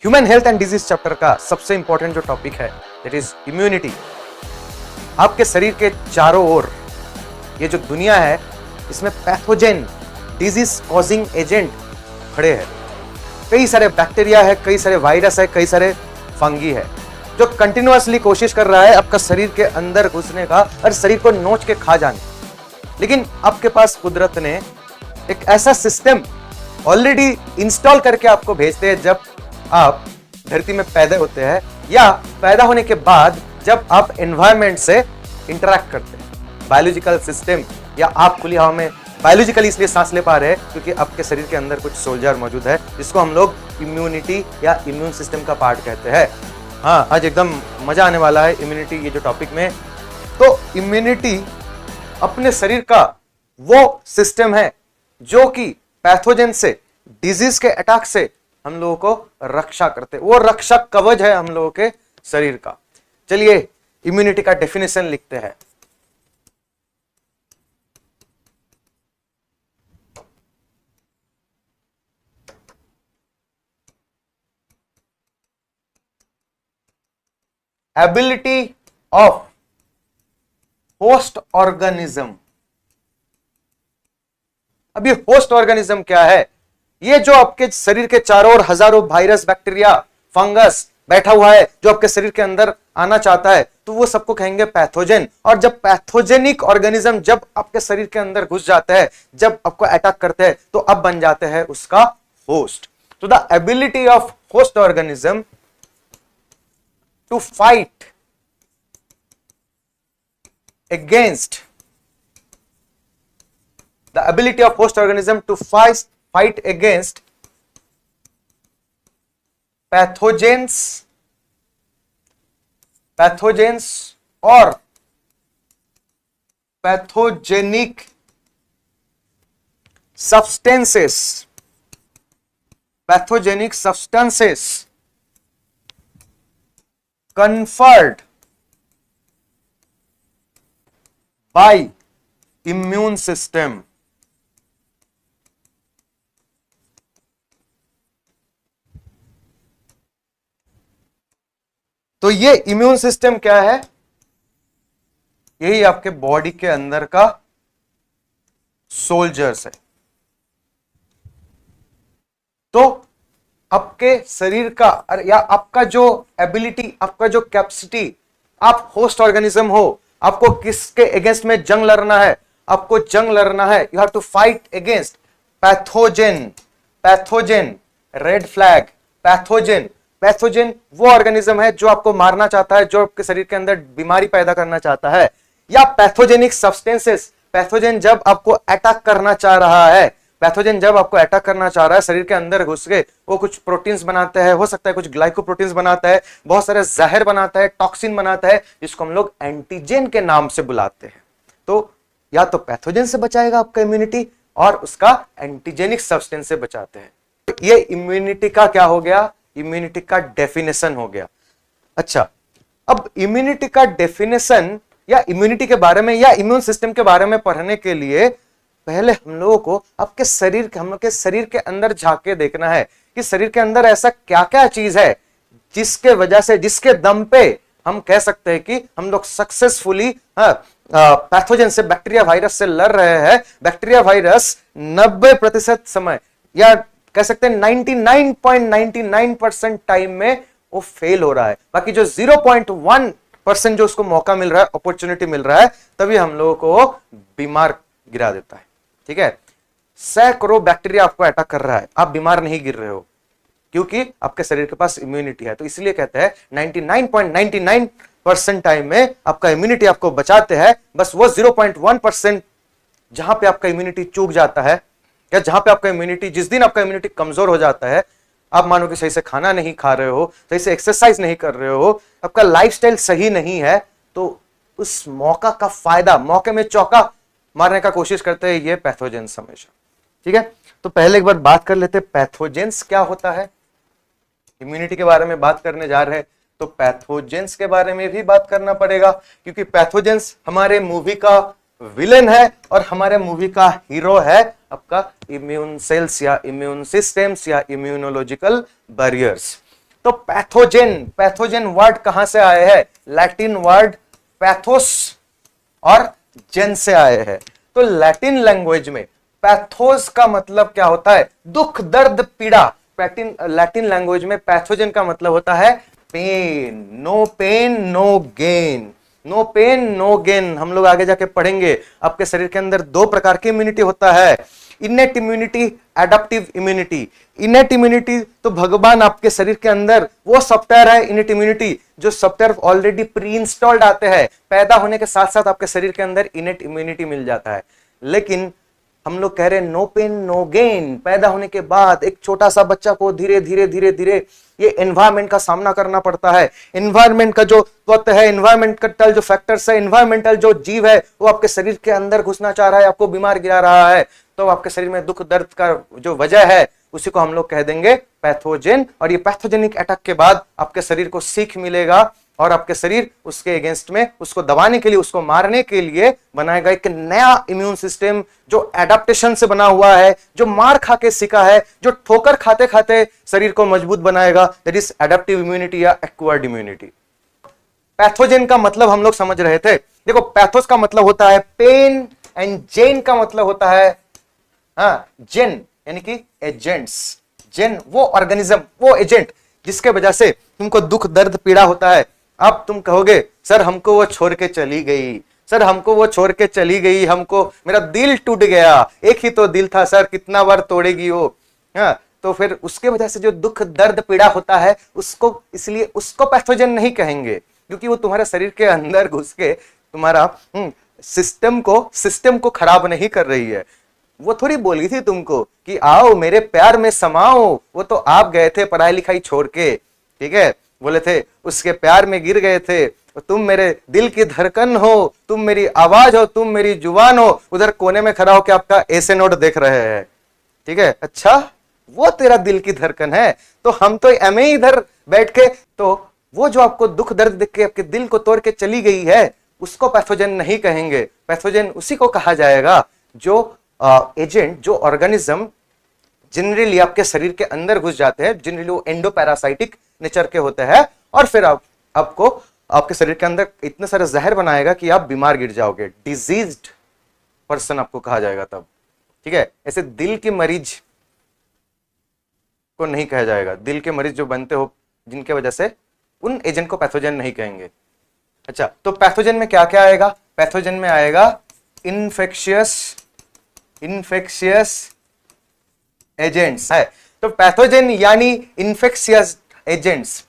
Human health and disease chapter का सबसे important जो टॉपिक है दैट इज इम्यूनिटी। आपके शरीर के चारों ओर ये जो दुनिया है इसमें पैथोजेन डिजीज कॉजिंग एजेंट खड़े हैं। कई सारे बैक्टीरिया है, कई सारे वायरस है, कई सारे फंगी है जो कंटिन्यूअसली कोशिश कर रहा है आपका शरीर के अंदर घुसने का और शरीर को नोच के खा जाने। लेकिन आपके पास कुदरत ने एक ऐसा सिस्टम ऑलरेडी इंस्टॉल करके आपको भेजते हैं जब आप धरती में पैदा होते हैं या पैदा होने के बाद जब आप एनवायरनमेंट से इंटरेक्ट करते हैं। बायोलॉजिकल सिस्टम या आप खुली हवा में बायोलॉजिकली इसलिए सांस ले पा रहे हैं क्योंकि आपके शरीर के अंदर कुछ सोल्जर मौजूद है जिसको हम लोग इम्यूनिटी या इम्यून सिस्टम का पार्ट कहते हैं। हाँ, आज एकदम मजा आने वाला है इम्यूनिटी ये जो टॉपिक में। तो इम्यूनिटी अपने शरीर का वो सिस्टम है जो कि पैथोजन से, डिजीज के अटैक से हम लोगों को रक्षा करते, वो रक्षक कवच है हम लोगों के शरीर का। चलिए इम्यूनिटी का डेफिनेशन लिखते हैं। Ability of host organism. अब ये होस्ट ऑर्गेनिज्म क्या है? ये जो आपके शरीर के चारों ओर हजारों वायरस, बैक्टीरिया, फंगस बैठा हुआ है जो आपके शरीर के अंदर आना चाहता है, तो वो सबको कहेंगे पैथोजन। और जब पैथोजेनिक ऑर्गेनिज्म जब आपके शरीर के अंदर घुस जाते हैं, जब आपको अटैक करते हैं, तो अब बन जाते हैं उसका होस्ट। तो the ability of host organism to fight against the ability of host organism to fight against pathogens or pathogenic substances conferred by immune system। तो ये इम्यून सिस्टम क्या है? यही आपके बॉडी के अंदर का सोल्जर्स है। तो आपके शरीर का या आपका जो एबिलिटी, आपका जो कैपेसिटी, आप होस्ट ऑर्गेनिज्म हो, आपको किसके अगेंस्ट में जंग लड़ना है? आपको जंग लड़ना है, you have to fight against pathogen, red flag. Pathogen वो ऑर्गेनिज्म है जो आपको मारना चाहता है, जो आपके शरीर के अंदर बीमारी पैदा करना चाहता है। या पैथोजेनिक सब्सटेंसेस, पैथोजन जब आपको अटैक करना चाह रहा है, शरीर के अंदर घुस के वो कुछ प्रोटीन्स बनाते हैं, हो सकता है कुछ ग्लाइकोप्रोटीन्स बनाता है, बहुत सारे जहर बनाता है, टॉक्सिन बनाता है, जिसको हम लोग एंटीजन के नाम से बुलाते हैं। तो या तो पैथोजन से बचाएगा आपका इम्यूनिटी और उसका एंटीजेनिक सब्सटेंस से बचाते हैं। ये इम्यूनिटी का क्या हो गया? इम्यूनिटी का डेफिनेशन हो गया। अच्छा, अब इम्यूनिटी का डेफिनेशन या इम्यूनिटी के बारे में या इम्यून सिस्टम के बारे में पढ़ने के लिए पहले हम लोगों को आपके हम लोग के शरीर के अंदर झांक के देखना है कि शरीर के अंदर ऐसा क्या क्या चीज है जिसके वजह से, जिसके दम पे हम कह सकते हैं कि हम लोग सक्सेसफुली पैथोजन से, बैक्टीरिया वायरस से लड़ रहे हैं। बैक्टीरिया वायरस 90% समय या कह सकते हैं 99.99% टाइम में वो फेल हो रहा है। बाकी जो 0.1% जो उसको मौका मिल रहा है, अपॉर्चुनिटी मिल रहा है, तभी हम लोगों को बीमार गिरा देता है। ठीक है, सैकड़ों बैक्टीरिया आपको अटैक कर रहा है, आप बीमार नहीं गिर रहे हो क्योंकि आपके शरीर के पास इम्यूनिटी है। तो इसलिए कहते हैं 99.99% टाइम में आपका इम्यूनिटी आपको बचाते हैं। बस वो 0.1% जहां पे आपका इम्यूनिटी चूक जाता है या जहां पे आपका इम्यूनिटी, जिस दिन आपका इम्यूनिटी कमजोर हो जाता है, आप मानो कि सही से खाना नहीं खा रहे हो, सही से एक्सरसाइज नहीं कर रहे हो, आपका लाइफस्टाइल सही नहीं है, तो उस मौका का फायदा, मौके में चौका मारने का कोशिश करते हैं ये पैथोजेंस हमेशा। ठीक है, तो पहले एक बार बात कर लेते हैं पैथोजेंस क्या होता है। इम्यूनिटी के बारे में बात करने जा रहे हैं तो पैथोजेंस के बारे में भी बात करना पड़ेगा, क्योंकि पैथोजेंस हमारे मूवी का विलेन है और हमारे मूवी का हीरो है आपका इम्यून सेल्स या इम्यून सिस्टम्स या इम्यूनोलॉजिकल बैरियर्स। तो पैथोजेन, पैथोजेन वर्ड कहां से आए हैं? लैटिन वर्ड पैथोस और जेन से आए हैं। तो लैटिन लैंग्वेज में पैथोस का मतलब क्या होता है? दुख, दर्द, पीड़ा। लैटिन लैंग्वेज में पैथोजेन का मतलब होता है pain. No pain no gain, no pain no gain. हम लोग आगे जाके पढ़ेंगे। आपके शरीर के अंदर दो प्रकार की इम्यूनिटी होता है, innate immunity, adaptive immunity. Innate immunity तो भगवान आपके शरीर के अंदर वो सॉफ्टवेयर है, इनेट इम्यूनिटी, जो सॉफ्टवेयर ऑलरेडी प्री इंस्टॉल्ड आते हैं। पैदा होने के साथ साथ आपके शरीर के अंदर इनेट इम्यूनिटी मिल जाता है। लेकिन हम लोग कह रहे हैं नो पेन नो गेन। पैदा होने के बाद एक छोटा सा बच्चा को धीरे धीरे धीरे धीरे ये एनवायरमेंट का सामना करना पड़ता है। एनवायरमेंट का जो तत्व है, एनवायरमेंटल जो फैक्टर्स है, एनवायरमेंटल जो जीव है, वो आपके शरीर के अंदर घुसना चाह रहा है, आपको बीमार गिरा रहा है। तो आपके शरीर में दुख दर्द का जो वजह है उसी को हम लोग कह देंगे पैथोजेन। और ये पैथोजेनिक अटैक के बाद आपके शरीर को सीख मिलेगा और आपके शरीर उसके अगेंस्ट में, उसको दबाने के लिए, उसको मारने के लिए बनाएगा एक नया इम्यून सिस्टम जो एडाप्टेशन से बना हुआ है, जो मार खा के सीखा है, जो ठोकर खाते खाते शरीर को मजबूत बनाएगा। दैट इज एडाप्टिव इम्यूनिटी या एक्वायर्ड इम्यूनिटी। पैथोजेन का मतलब हम लोग समझ रहे थे। देखो, पैथोस का मतलब होता है पेन एंड जेन का मतलब होता है जेन यानी कि एजेंट्स। जेन वो ऑर्गेनिज्म, वो एजेंट जिसके वजह से तुमको दुख दर्द पीड़ा होता है। अब तुम कहोगे सर हमको वो छोड़ के चली गई, सर हमको वो छोड़ के चली गई, हमको मेरा दिल टूट गया, एक ही तो दिल था सर, कितना बार तोड़ेगी वो। तो फिर उसके वजह से जो दुख दर्द पीड़ा होता है उसको, इसलिए उसको पैथोजन नहीं कहेंगे, क्योंकि वो तुम्हारे शरीर के अंदर घुस के तुम्हारा सिस्टम को खराब नहीं कर रही है। वो थोड़ी बोली थी तुमको कि आओ मेरे प्यार में समाओ, वो तो आप गए थे पढ़ाई लिखाई छोड़ के, ठीक है, बोले थे उसके प्यार में गिर गए थे। तुम मेरे दिल की धड़कन हो, तुम मेरी आवाज हो, तुम मेरी जुबान हो। उधर कोने में खड़ा होकर आपका ऐसे नोट देख रहे हैं, ठीक है, अच्छा वो तेरा दिल की धड़कन है। तो हम तो एमए इधर बैठ के, तो वो जो आपको दुख दर्द देख के आपके दिल को तोड़ के चली गई है उसको पैथोजन नहीं कहेंगे। पैथोजन उसी को कहा जाएगा जो एजेंट, जो ऑर्गेनिज्म जनरली आपके शरीर के अंदर घुस जाते हैं, जनरली वो एंडोपैरासाइटिक नेचर के होते हैं, और फिर आपको आपके शरीर के अंदर इतने सारे जहर बनाएगा कि आप बीमार गिर जाओगे। डिजीज्ड पर्सन आपको कहा जाएगा तब, ठीक है। ऐसे दिल के मरीज को नहीं कहा जाएगा। दिल के मरीज जो बनते हो जिनके वजह से, उन एजेंट को पैथोजन नहीं कहेंगे। अच्छा, तो पैथोजन में क्या क्या आएगा? पैथोजन में आएगा इन्फेक्शियस एजेंट्स है। तो पैथोजन यानी इन्फेक्शियस एजेंट्स,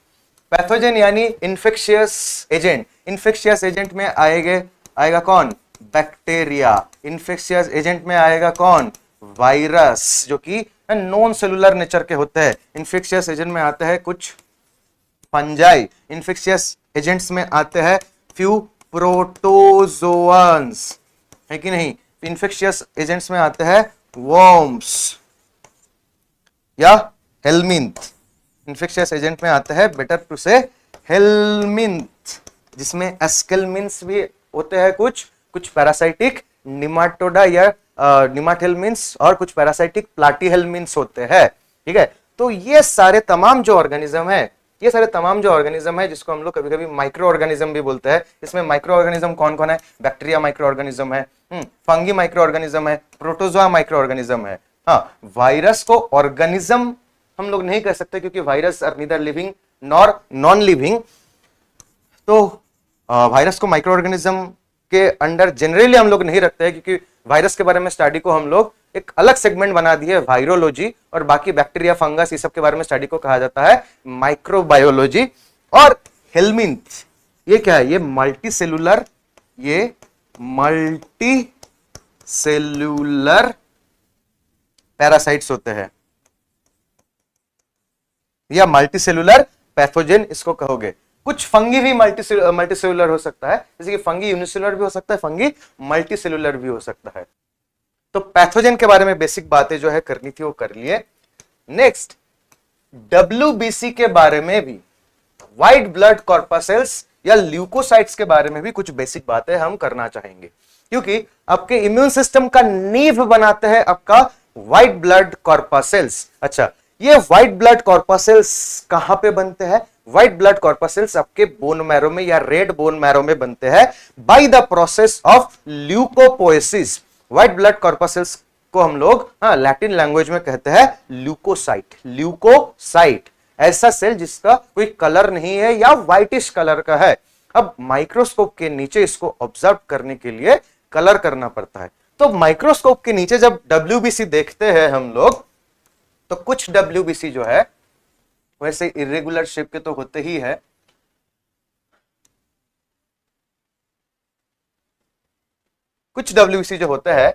पैथोजन यानी इन्फेक्शियस एजेंट। इन्फेक्शियस एजेंट में आएगा कौन? बैक्टीरिया। इन्फेक्शियस एजेंट में आएगा कौन? वायरस, जो कि नॉन सेलुलर नेचर के होते हैं। इन्फेक्शियस एजेंट में आते हैं कुछ फंजाई। इन्फेक्शियस एजेंट्स में आते हैं फ्यू प्रोटोजोअन्स, है कि नहीं। इन्फेक्शियस एजेंट्स में आते हैं वर्म्स या हेलमिंथ। इन्फेक्शियस एजेंट में आते हैं, बेटर टू से हेलमिंथ, जिसमें एस्केलमिंथ्स भी होते हैं, कुछ पैरासाइटिक निमाटोडा या निमाटेलमिंथ्स, और कुछ पैरासाइटिक प्लाटीहेलमिंथ्स होते हैं, ठीक है। तो ये सारे तमाम जो ऑर्गेनिज्म है, जिसको हम लोग कभी कभी माइक्रो ऑर्गेनिज्म भी बोलते हैं। इसमें माइक्रो ऑर्गेनिज्म कौन कौन है? बैक्टीरिया माइक्रो ऑर्गेनिज्म है, फंगी माइक्रो ऑर्गेनिज्म है, प्रोटोजोआ माइक्रो ऑर्गेनिज्म है। हाँ, वायरस को ऑर्गेनिज्म हम लोग नहीं कह सकते, क्योंकि virus are neither living nor non living. तो वायरस को माइक्रो ऑर्गेनिज्म के अंडर जनरली हम लोग नहीं रखते हैं, क्योंकि वायरस के बारे में स्टडी को हम लोग एक अलग सेगमेंट बना दिए, वायरोलॉजी, और बाकी बैक्टीरिया फंगस ये सब के बारे में स्टडी को कहा जाता है माइक्रोबायोलॉजी। और हेलमिंथ ये क्या है? ये मल्टी सेलुलर पैरासाइट्स होते हैं, या मल्टी सेलुलर पैथोजन इसको कहोगे। कुछ फंगी भी मल्टी सेलुलर हो सकता है, जैसे कि फंगी यूनिसेलुलर भी हो सकता है, फंगी मल्टी सेलुलर भी हो सकता है। तो पैथोजन के बारे में बेसिक बातें जो है करनी थी वो कर लिए। नेक्स्ट, WBC के बारे में भी, व्हाइट ब्लड कॉर्पसेल्स या ल्यूकोसाइट्स के बारे में भी कुछ बेसिक बातें हम करना चाहेंगे, क्योंकि आपके इम्यून सिस्टम का नींव बनाते हैं आपका व्हाइट ब्लड कॉर्पसेल्स। अच्छा, ये व्हाइट ब्लड कॉर्पसेल्स कहां पे बनते हैं? व्हाइट ब्लड कॉर्पसेल्स आपके बोन मैरो में या रेड बोन मैरो में बनते हैं by the process of leucopoiesis. White blood corpuscles को हम लोग लैटिन लैंग्वेज में कहते हैं ल्यूकोसाइट। ल्यूकोसाइट ऐसा सेल जिसका कोई कलर नहीं है या व्हाइटिश कलर का है। अब माइक्रोस्कोप के नीचे इसको ऑब्जर्व करने के लिए कलर करना पड़ता है। तो माइक्रोस्कोप के नीचे जब डब्ल्यूबीसी देखते हैं हम लोग, तो कुछ डब्ल्यूबीसी जो है वैसे इरेगुलर शेप के तो होते ही है, कुछ डब्ल्यूबीसी जो होते हैं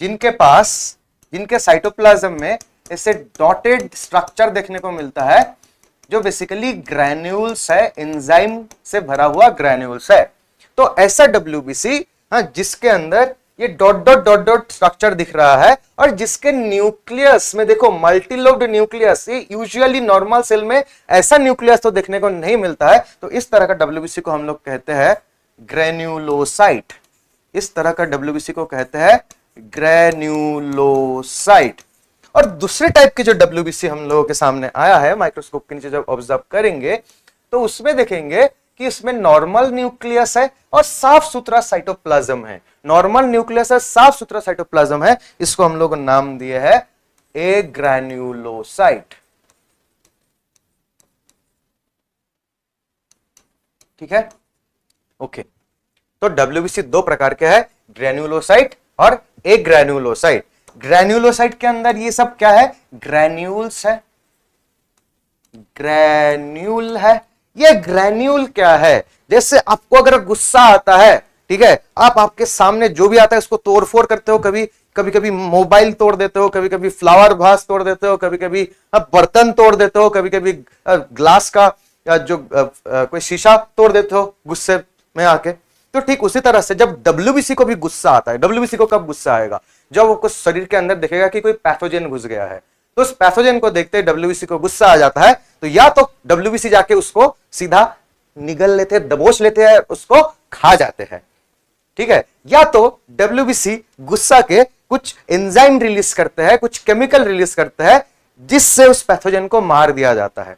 जिनके साइटोप्लाज्म में ऐसे डॉटेड स्ट्रक्चर देखने को मिलता है जो बेसिकली ग्रैन्यूल्स है, एंजाइम से भरा हुआ ग्रैन्यूल्स है। तो ऐसा डब्ल्यूबीसी जिसके अंदर ये dot dot dot dot structure दिख रहा है और जिसके न्यूक्लियस में देखो मल्टीलोब्ड न्यूक्लियस, ये यूजुअली नॉर्मल सेल में ऐसा न्यूक्लियस तो देखने को नहीं मिलता है। तो इस तरह का डब्ल्यूबीसी को हम लोग कहते हैं ग्रेन्यूलोसाइट। इस तरह का डब्ल्यूबीसी को कहते हैं ग्रेन्यूलोसाइट। और दूसरे टाइप के जो डब्ल्यूबीसी हम लोगों के सामने आया है माइक्रोस्कोप के नीचे जब ऑब्जर्व करेंगे तो उसमें देखेंगे कि इसमें नॉर्मल न्यूक्लियस है और साफ सुथरा साइटोप्लाज्म है। नॉर्मल न्यूक्लियस है, साफ सुथरा साइटोप्लाज्म है, इसको हम लोग नाम दिए है ए ग्रैन्यूलोसाइट। ठीक है, ओके। तो डब्ल्यूबीसी दो प्रकार के है, ग्रैन्यूलोसाइट और ए ग्रैन्यूलोसाइट। ग्रैन्यूलोसाइट के अंदर ये सब क्या है? ग्रैन्यूल्स है, ग्रैन्यूल है। ये ग्रैन्यूल क्या है? जैसे आपको अगर गुस्सा आता है, ठीक है, आपके सामने जो भी आता है उसको तोड़ फोड़ करते हो, कभी कभी मोबाइल तोड़ देते हो, कभी कभी फ्लावर वास तोड़ देते हो, कभी कभी बर्तन तोड़ देते हो, कभी कभी ग्लास का जो कोई शीशा तोड़ देते हो गुस्से में आके। तो ठीक उसी तरह से जब डब्ल्यूबीसी को भी गुस्सा आता है, डब्ल्यूबीसी को कब गुस्सा आएगा? जब वो कुछ शरीर के अंदर देखेगा कि कोई पैथोजन घुस गया है, तो उस पैथोजन को देखते ही डब्ल्यूबीसी को गुस्सा आ जाता है। तो या तो डब्ल्यूबीसी जाके उसको सीधा निगल लेते हैं, दबोच लेते हैं, उसको खा जाते हैं, ठीक है, या तो डब्ल्यूबीसी गुस्सा के कुछ एंजाइम रिलीज करते हैं, कुछ केमिकल रिलीज करते हैं जिससे उस पैथोजन को मार दिया जाता है।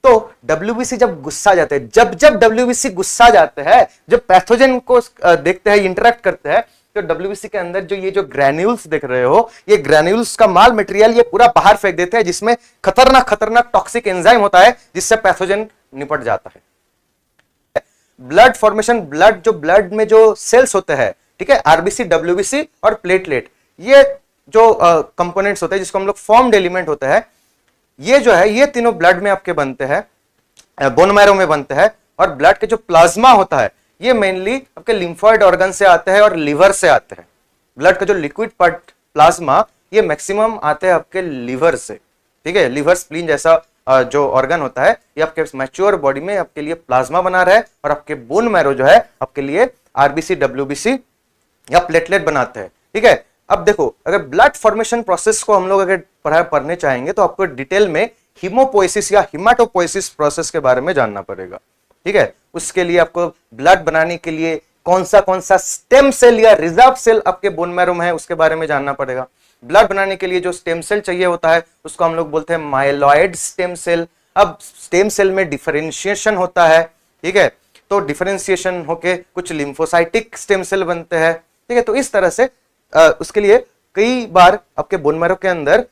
तो डब्ल्यूबीसी जब गुस्सा जाते हैं, जब डब्ल्यूबीसी गुस्सा जाते हैं, जब पैथोजन को देखते हैं, इंटरेक्ट करते हैं, तो डब्ल्यूबीसी के अंदर जो ग्रैन्यूल्स देख रहे हो, ये ग्रैन्यूल्स का माल मटेरियल ये पूरा बाहर फेंक देते हैं, जिसमें खतरनाक टॉक्सिक एंजाइम होता है जिससे पैथोजन निपट जाता है। ब्लड फॉर्मेशन, ब्लड में जो सेल्स होते हैं, ठीक है, आरबीसी, डब्ल्यूबीसी और प्लेटलेट, ये जो कंपोनेंट्स होते हैं जिसको हम लोग फॉर्म्ड एलिमेंट होते हैं, ये जो है ये तीनों ब्लड में आपके बनते हैं, बोन मैरो में बनते हैं। और ब्लड के जो प्लाज्मा होता है ये मेनली आपके लिम्फोइड ऑर्गन से आते हैं और लिवर से आते हैं। ब्लड का जो लिक्विड पार्ट प्लाज्मा ये मैक्सिमम आते हैं आपके लिवर से, ठीक है। लिवर स्प्लीन जैसा जो ऑर्गन होता है ये आपके मैच्योर बॉडी में आपके लिए प्लाज्मा बना रहा है और आपके बोन मैरो जो है आपके लिए आरबीसी, डब्ल्यूबीसी या प्लेटलेट बनाते हैं, ठीक है। अब देखो, अगर ब्लड फॉर्मेशन प्रोसेस को हम लोग अगर पढ़ने चाहेंगे तो आपको डिटेल में हीमोपोएसिस या हिमाटोपोएसिस प्रोसेस के बारे में जानना पड़ेगा, ठीक है। उसके लिए आपको ब्लड बनाने के लिए कौन सा स्टेम सेल या रिजर्व सेल आपके बोन मैरो में है उसके बारे में जानना पड़ेगा। ब्लड बनाने के लिए जो स्टेम सेल चाहिए होता है उसको हम लोग बोलते हैं माइलॉइड स्टेम सेल। अब स्टेम सेल में डिफरेंशिएशन होता है, ठीक है, तो डिफरेंशिएशन होके कुछ लिम्फोसाइटिक स्टेम सेल बनते हैं, ठीक है। तो इस तरह से उसके लिए कई बार आपके बोन मैरो के अंदर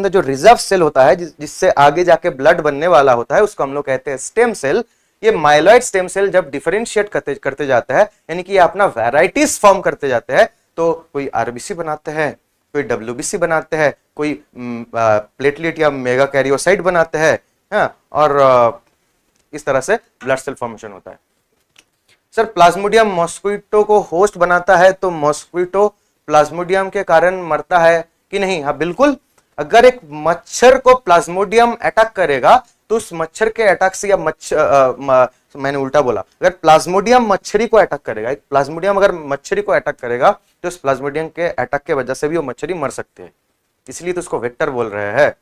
जो रिजर्व सेल होता है जिससे आगे जाके ब्लड बनने वाला होता है उसको हम लोग कहते हैं स्टेम सेल। ये माइलॉइड स्टेम सेल जब डिफरेंशिएट करते जाते हैं, यानी कि अपना वैराइटीज फॉर्म करते जाते हैं, तो कोई आरबीसी बनाते हैं, कोई डब्ल्यूबीसी बनाते हैं, कोई प्लेटलेट या मेगा कैरियोसाइट बनाते हैं, हाँ, और इस तरह से ब्लड सेल फॉर्मेशन होता है। सर, प्लाज्मोडियम मॉस्क्विटो को होस्ट बनाता है, तो मॉस्क्विटो प्लाज्मोडियम के कारण मरता है कि नहीं? हाँ, बिल्कुल। अगर एक मच्छर को प्लाज्मोडियम अटैक करेगा तो उस मच्छर के अटैक से, या मैंने उल्टा बोला, अगर प्लाज्मोडियम मच्छरी को अटैक करेगा, एक प्लाज्मोडियम अगर मच्छरी को अटैक करेगा तो उस प्लाज्मोडियम के अटैक के वजह से भी वो मच्छरी मर सकती है, इसलिए तो उसको वेक्टर बोल रहे हैं।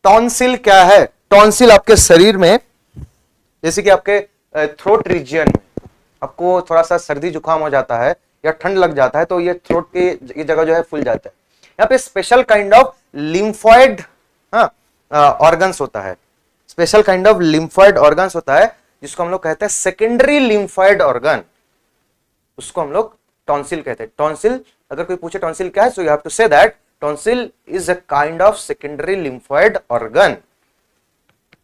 टॉन्सिल क्या है? टॉन्सिल आपके शरीर में, जैसे कि आपके थ्रोट रीजियन में आपको थोड़ा सा सर्दी जुकाम हो जाता है या ठंड लग जाता है, तो ये थ्रोट के ये जगह जो है फूल जाता है। यहाँ पे special kind of lymphoid organs होता है, special kind of lymphoid organs होता है, जिसको हम लोग कहते हैं सेकेंडरी लिम्फॉइड ऑर्गन, उसको हम लोग टॉन्सिल कहते हैं। टॉन्सिल, अगर कोई पूछे टॉन्सिल क्या है, so you have to say that tonsil is a kind of secondary lymphoid organ,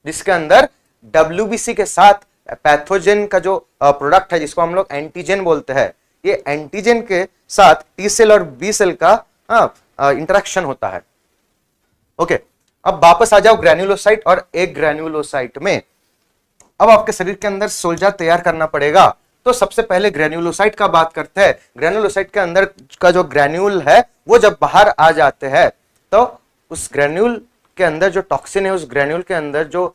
जिसके अंदर डब्ल्यूबीसी के साथ पैथोजेन का जो प्रोडक्ट है, जिसको हम लोग एंटीजन बोलते हैं, ये एंटीजन के साथ टी सेल और बी सेल का इंटरेक्शन होता है। ओके, अब वापस आ जाओ ग्रैन्युलोसाइट और एक ग्रैन्युलोसाइट में। अब आपके शरीर के अंदर सोल्जर तैयार करना पड़ेगा, तो सबसे पहले ग्रैन्युलोसाइट का बात करते हैं। ग्रैन्युलोसाइट के अंदर का जो ग्रैन्यूल है, वो जब बाहर आ जाते हैं, तो उस ग्रैन्यूल के अंदर जो टॉक्सिन है, उस ग्रैन्यूल के अंदर जो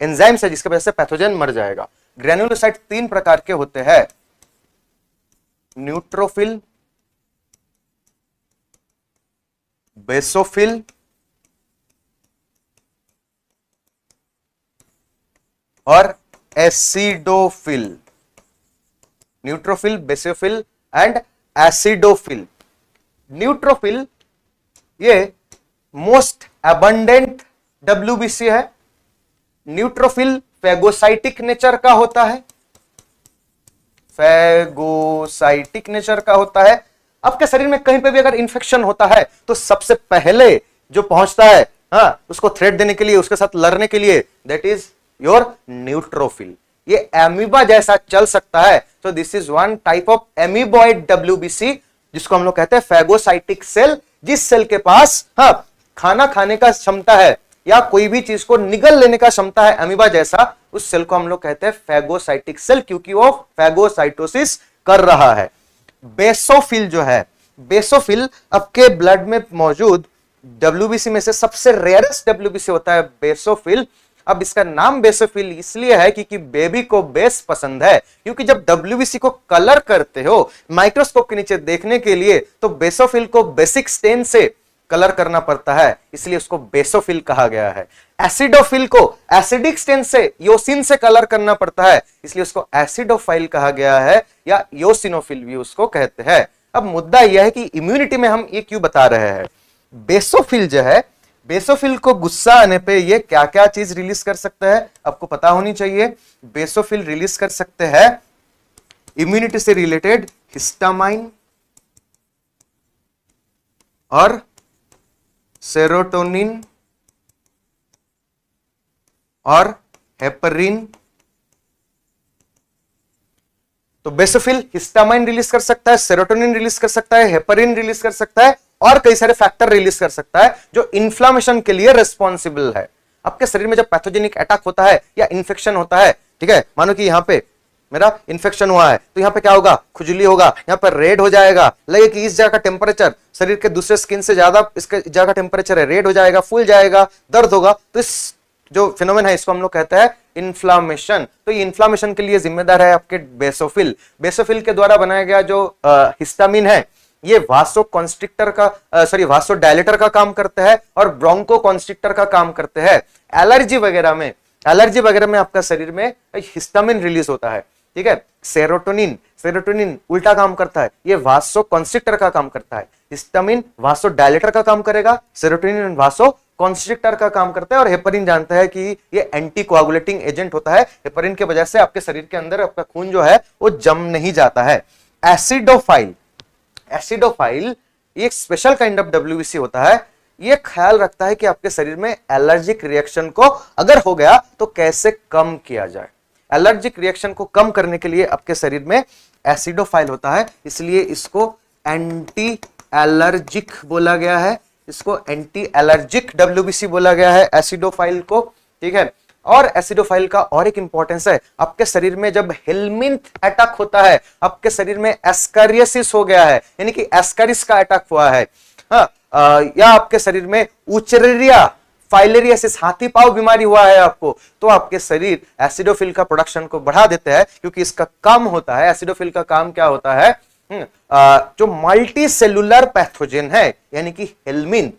एंजाइम्स है, जिसकी वजह से पैथोजन मर जाएगा। ग्रैन्युलोसाइट 3 प्रकार के होते हैं, न्यूट्रोफिल, बेसोफिल और acidophil. Neutrophil, basophil and acidophil. Neutrophil ये मोस्ट अबंडेंट डब्ल्यूबीसी है। न्यूट्रोफिल फैगोसाइटिक नेचर का होता है, फैगोसाइटिक नेचर का होता है। आपके शरीर में कहीं पे भी अगर इंफेक्शन होता है, तो सबसे पहले जो पहुंचता है उसको थ्रेट देने के लिए, उसके साथ लड़ने के लिए, दैट इज योर न्यूट्रोफिल। ये एमीबा जैसा चल सकता है, तो this is one type of amoeboid WBC, जिसको हम लोग कहते हैं फैगोसाइटिक सेल। जिस सेल के पास खाना खाने का क्षमता है या कोई भी चीज को निगल लेने का क्षमता है अमीबा जैसा, उस सेल को हम लोग कहते हैं फैगोसाइटिक सेल, क्योंकि वो फैगोसाइटोसिस कर रहा है। बेसोफिल जो है, बेसोफिल आपके ब्लड में मौजूद डब्ल्यूबीसी में से सबसे रेयरेस्ट डब्ल्यूबीसी होता है बेसोफिल। अब इसका नाम बेसोफिल इसलिए है क्योंकि बेबी को बेस पसंद है, क्योंकि जब डब्ल्यूबीसी को कलर करते हो माइक्रोस्कोप के नीचे देखने के लिए, तो बेसोफिल को बेसिक स्टेन से कलर करना पड़ता है, इसलिए उसको बेसोफिल कहा गया है। एसिडोफिल को एसिडिक स्टेन से, योसिन से कलर करना पड़ता है, इसलिए उसको एसिडोफाइल कहा गया है, या योसिनोफिल भी उसको कहते हैं। अब मुद्दा यह है कि इम्यूनिटी में हम ये क्यों बता रहे हैं। बेसोफिल जो है, बेसोफिल को गुस्सा आने पे ये क्या क्या चीज रिलीज कर सकता है, आपको पता होनी चाहिए। बेसोफिल रिलीज कर सकते हैं इम्यूनिटी से रिलेटेड हिस्टामाइन और सेरोटोनिन और हेपरिन। तो बेसोफिल हिस्टामाइन रिलीज कर सकता है, सेरोटोनिन रिलीज कर सकता है, हेपरिन रिलीज कर सकता है, और कई सारे फैक्टर रिलीज कर सकता है जो इन्फ्लामेशन के लिए रिस्पॉन्सिबल है। आपके शरीर में जब पैथोजेनिक अटैक होता है या इन्फेक्शन होता है, ठीक है, मानो कि यहां पे मेरा इन्फेक्शन हुआ है, तो यहां पे क्या होगा, खुजली होगा, यहां पर रेड हो जाएगा, लगे कि इस जगह का टेम्परेचर शरीर के दूसरे स्किन से ज्यादा इसके जगह का टेम्परेचर है, रेड हो जाएगा, फूल जाएगा, दर्द होगा। तो इस जो फिनोमेन है इसको हम लोग कहते हैं इन्फ्लामेशन। तो ये इन्फ्लामेशन के लिए जिम्मेदार है आपके बेसोफिल। बेसोफिल के द्वारा बनाया गया जो हिस्टामिन है, ये वासो कॉन्स्ट्रिक्टर का वासो डायलेटर का काम करते हैं और ब्रोंको कॉन्स्ट्रिक्टर का काम करते हैं। एलर्जी वगैरह में आपका शरीर में हिस्टामिन रिलीज होता है, ठीक है। सेरोटोनिन उल्टा काम करता है, ये वासो कॉन्स्ट्रिक्टर का काम करता है। हिस्टामिन वासो डायलेटर का काम करेगा, सेरोटोनिन वासो कॉन्स्ट्रिक्टर का काम करता है। और हेपरिन जानता है कि ये एंटी कोआगुलेटिंग एजेंट होता है। हेपरिन की वजह से आपके शरीर के अंदर आपका खून जो है वो जम नहीं जाता है। एसिडोफाइल एक स्पेशल काइंड ऑफ डब्ल्यूबीसी होता है। ये ख्याल रखता है कि आपके शरीर में एलर्जिक रिएक्शन को अगर हो गया तो कैसे कम किया जाए। एलर्जिक रिएक्शन को कम करने के लिए आपके शरीर में एसिडोफाइल होता है, इसलिए इसको एंटी एलर्जिक बोला गया है, इसको एंटी एलर्जिक डब्ल्यूबीसी बोला गया है एसिडोफाइल को, ठीक है। और एसिडोफाइल का और एक इंपॉर्टेंस है, आपके शरीर में जब हेलमिंथ अटैक होता है, आपके शरीर में एस्कारियसिस हो गया है, यानी कि एस्कारिस का अटैक हुआ है, या आपके शरीर में उचरेरिया फाइलेरियासिस हाथी पाव बीमारी हुआ है आपको, तो आपके शरीर एसिडोफिल का प्रोडक्शन को बढ़ा देते हैं, क्योंकि इसका काम होता है, एसिडोफिल का काम क्या होता है, जो मल्टी सेलुलर पैथोजेन है यानी कि हेलमिंथ,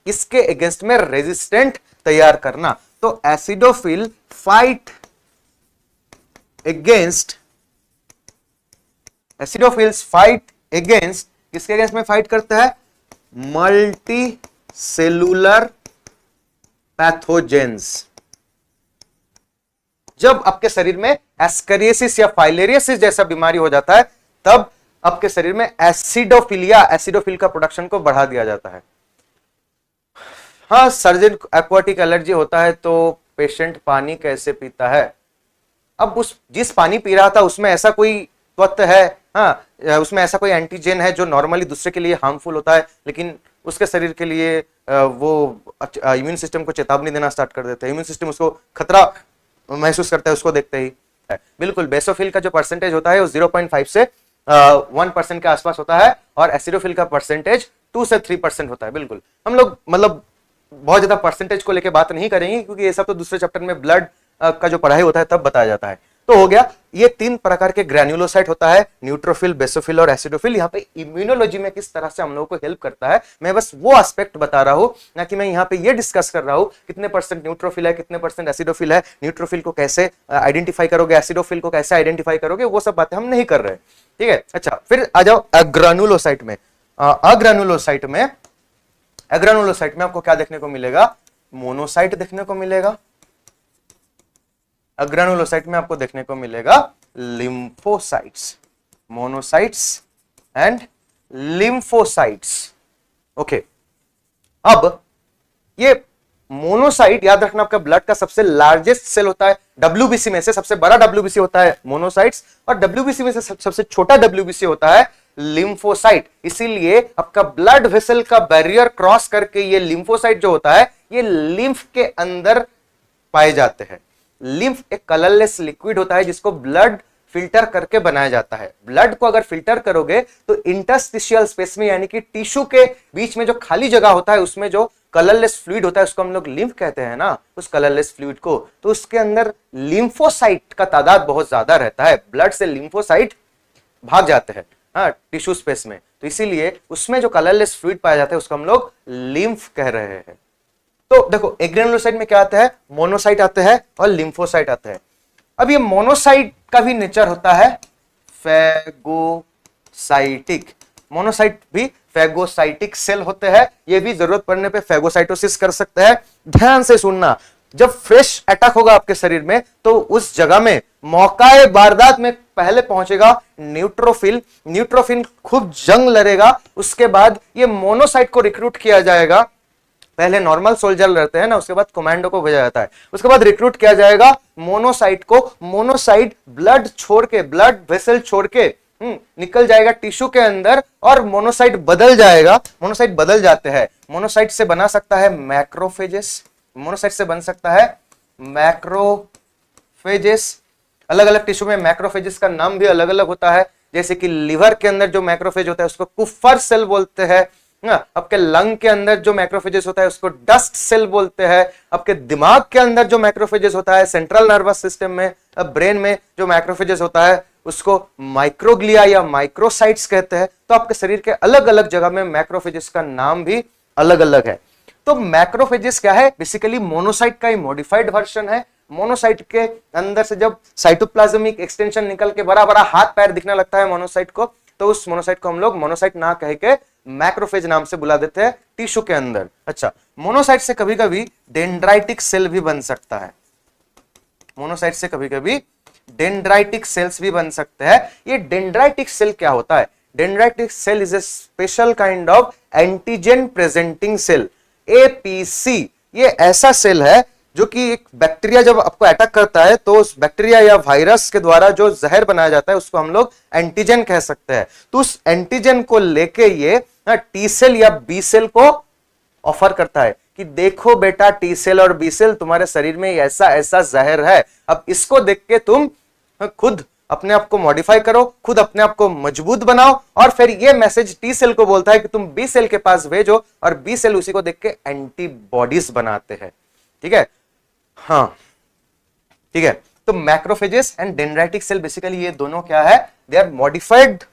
इसके अगेंस्ट में रेजिस्टेंट तैयार करना। तो एसिडोफिल फाइट अगेंस्ट किसके अगेंस्ट में फाइट करता है, मल्टी सेलुलर पैथोजेंस। जब आपके शरीर में एस्करियोसिस या फाइलेरियोसिस जैसा बीमारी हो जाता है, तब आपके शरीर में एसिडोफिल का प्रोडक्शन को बढ़ा दिया जाता है। हाँ, सर्जन एक्वाटिक एलर्जी होता है तो पेशेंट पानी कैसे पीता है? अब उस जिस पानी पी रहा था उसमें ऐसा कोई तत्व है, हाँ, उसमें ऐसा कोई एंटीजन है जो नॉर्मली दूसरे के लिए हार्मफुल होता है, लेकिन उसके शरीर के लिए वो इम्यून सिस्टम को चेतावनी देना स्टार्ट कर देते हैं। इम्यून सिस्टम उसको खतरा महसूस करता है उसको देखते ही। बिल्कुल, बेसोफिल का जो परसेंटेज होता है वो 0.5 से 1% के आसपास होता है, और एसिडोफिल का परसेंटेज 2 से 3% होता है। बिल्कुल, हम लोग मतलब बहुत ज्यादा परसेंटेज को लेके बात नहीं करेंगे, क्योंकि ये सब तो दूसरे चैप्टर में ब्लड का जो पढ़ाई होता है तब बताया जाता है। तो हो गया, ये 3 प्रकार के ग्रैन्युलोसाइट होता है, न्यूट्रोफिल, बेसोफिल और एसिडोफिल। यहाँ पे इम्यूनोलॉजी में किस तरह से हम लोगों को हेल्प करता है, मैं बस वो एस्पेक्ट बता रहा हूं, ना कि मैं यहाँ पे ये डिस्कस कर रहा हूं कितने परसेंट न्यूट्रोफिल है, कितने परसेंट एसिडोफिल है, न्यूट्रोफिल को कैसे आइडेंटिफाई करोगे, एसिडोफिल को कैसे आइडेंटिफाई करोगे, वो सब बातें हम नहीं कर रहे। ठीक है, अच्छा, फिर आ जाओ अग्रानुलोसाइट में। अग्रानुलोसाइट में आपको क्या देखने को मिलेगा? मोनोसाइट देखने को मिलेगा। अग्रानुलोसाइट में आपको देखने को मिलेगा lymphocytes, monocytes and lymphocytes. Okay, अब ये मोनोसाइट याद रखना, आपका ब्लड का सबसे लार्जेस्ट सेल होता है। डब्ल्यूबीसी में से सबसे बड़ा डब्ल्यूबीसी होता है मोनोसाइट्स, और डब्ल्यूबीसी में से सबसे छोटा डब्ल्यूबीसी होता है लिम्फोसाइट। इसीलिए आपका ब्लड वेसल का बैरियर क्रॉस करके ये लिम्फोसाइट जो होता है, ये लिम्फ के अंदर पाए जाते हैं। लिम्फ एक कलरलेस लिक्विड होता है जिसको ब्लड फिल्टर करके बनाया जाता है। ब्लड को अगर फिल्टर करोगे तो इंटरस्टिशियल स्पेस में, यानी कि टिश्यू के बीच में जो खाली जगह होता है, उसमें जो कलरलेस फ्लूइड होता है, उसको हम लोग लिम्फ कहते हैं ना, उस कलरलेस फ्लूइड को, तो उसके अंदर लिम्फोसाइट का तादाद बहुत ज्यादा रहता है। ब्लड से लिम्फोसाइट भाग जाते हैं हाँ टिश्यू स्पेस में, तो इसीलिए उसमें जो कलरलेस फ्लूइड पाया जाता है उसको हम लोग लिम्फ कह रहे हैं। तो देखो, एग्रेनुलोसाइट में क्या आता है? मोनोसाइट आते हैं और लिम्फोसाइट आते हैं। अब ये मोनोसाइट का भी नेचर होता है फैगोसाइटिक। मोनोसाइट भी फैगोसाइटिक सेल होते हैं, ये भी जरूरत पड़ने पे फैगोसाइटोसिस कर सकते हैं। ध्यान से सुनना, जब फ्रेश अटैक होगा आपके शरीर में तो उस जगह में मौकाए वारदात में पहले पहुंचेगा न्यूट्रोफिल। न्यूट्रोफिल खूब जंग लड़ेगा, उसके बाद ये मोनोसाइट को रिक्रूट किया जाएगा। पहले नॉर्मल सोल्जर रहते हैं ना, उसके बाद कमांडो को भेजा जाता है, उसके बाद रिक्रूट किया जाएगा मोनोसाइट को। मोनोसाइट ब्लड छोड़ के, ब्लड वेसल छोड़ के निकल जाएगा टिश्यू के अंदर, और मोनोसाइट बदल जाएगा। मोनोसाइट बदल जाते हैं, मोनोसाइट से बना सकता है मैक्रोफेजेस, मोनोसाइट से बन सकता है मैक्रोफेजेस। अलग अलग टिश्यू में मैक्रोफेजेस का नाम भी अलग अलग होता है, जैसे कि लिवर के अंदर जो मैक्रोफेज होता है उसको कुफर सेल बोलते हैं। आपके लंग के अंदर जो मैक्रोफेजेस होता है उसको डस्ट सेल बोलते हैं। आपके दिमाग के अंदर जो मैक्रोफेजेस होता है, सेंट्रल नर्वस सिस्टम में, ब्रेन में जो मैक्रोफेजेस होता है उसको माइक्रोग्लिया या माइक्रोसाइट्स कहते हैं। तो आपके शरीर के अलग अलग जगह में मैक्रोफेजेस का नाम भी अलग अलग है। तो मैक्रोफेजेस क्या है? बेसिकली मोनोसाइट का ही मॉडिफाइड वर्जन है। मोनोसाइट के अंदर से जब साइटोप्लाज्मिक एक्सटेंशन निकल के बड़ा बड़ा हाथ पैर दिखने लगता है मोनोसाइट को, तो उस मोनोसाइट को हम लोग मोनोसाइट ना कह के मैक्रोफेज नाम से बुला देते हैं टिश्यू के अंदर। अच्छा, मोनोसाइट से कभी कभी डेंड्राइटिक सेल भी बन सकता है। मोनोसाइट से कभी कभी डेंड्राइटिक सेल्स भी बन सकते हैं। ये डेंड्राइटिक सेल क्या होता है? Dendritic cell is a special kind of antigen presenting cell, APC. ये ऐसा सेल है जो कि एक बैक्टीरिया जब आपको अटैक करता है तो उस बैक्टीरिया या वायरस के द्वारा जो जहर बनाया जाता है उसको हम लोग एंटीजन कह सकते हैं। तो उस एंटीजन को लेके ये टी सेल या बी सेल को ऑफर करता है कि देखो बेटा, टी सेल और बी सेल तुम्हारे शरीर में ऐसा ऐसा जहर है, अब इसको देख के तुम खुद अपने आप को मॉडिफाई करो, खुद अपने आप को मजबूत बनाओ। और फिर ये मैसेज टी सेल को बोलता है कि तुम बी सेल के पास भेजो, और बी सेल उसी को देख के एंटीबॉडीज बनाते हैं। ठीक है, हाँ ठीक है। तो macrophages and dendritic cell basically ये दोनों क्या है? They are modified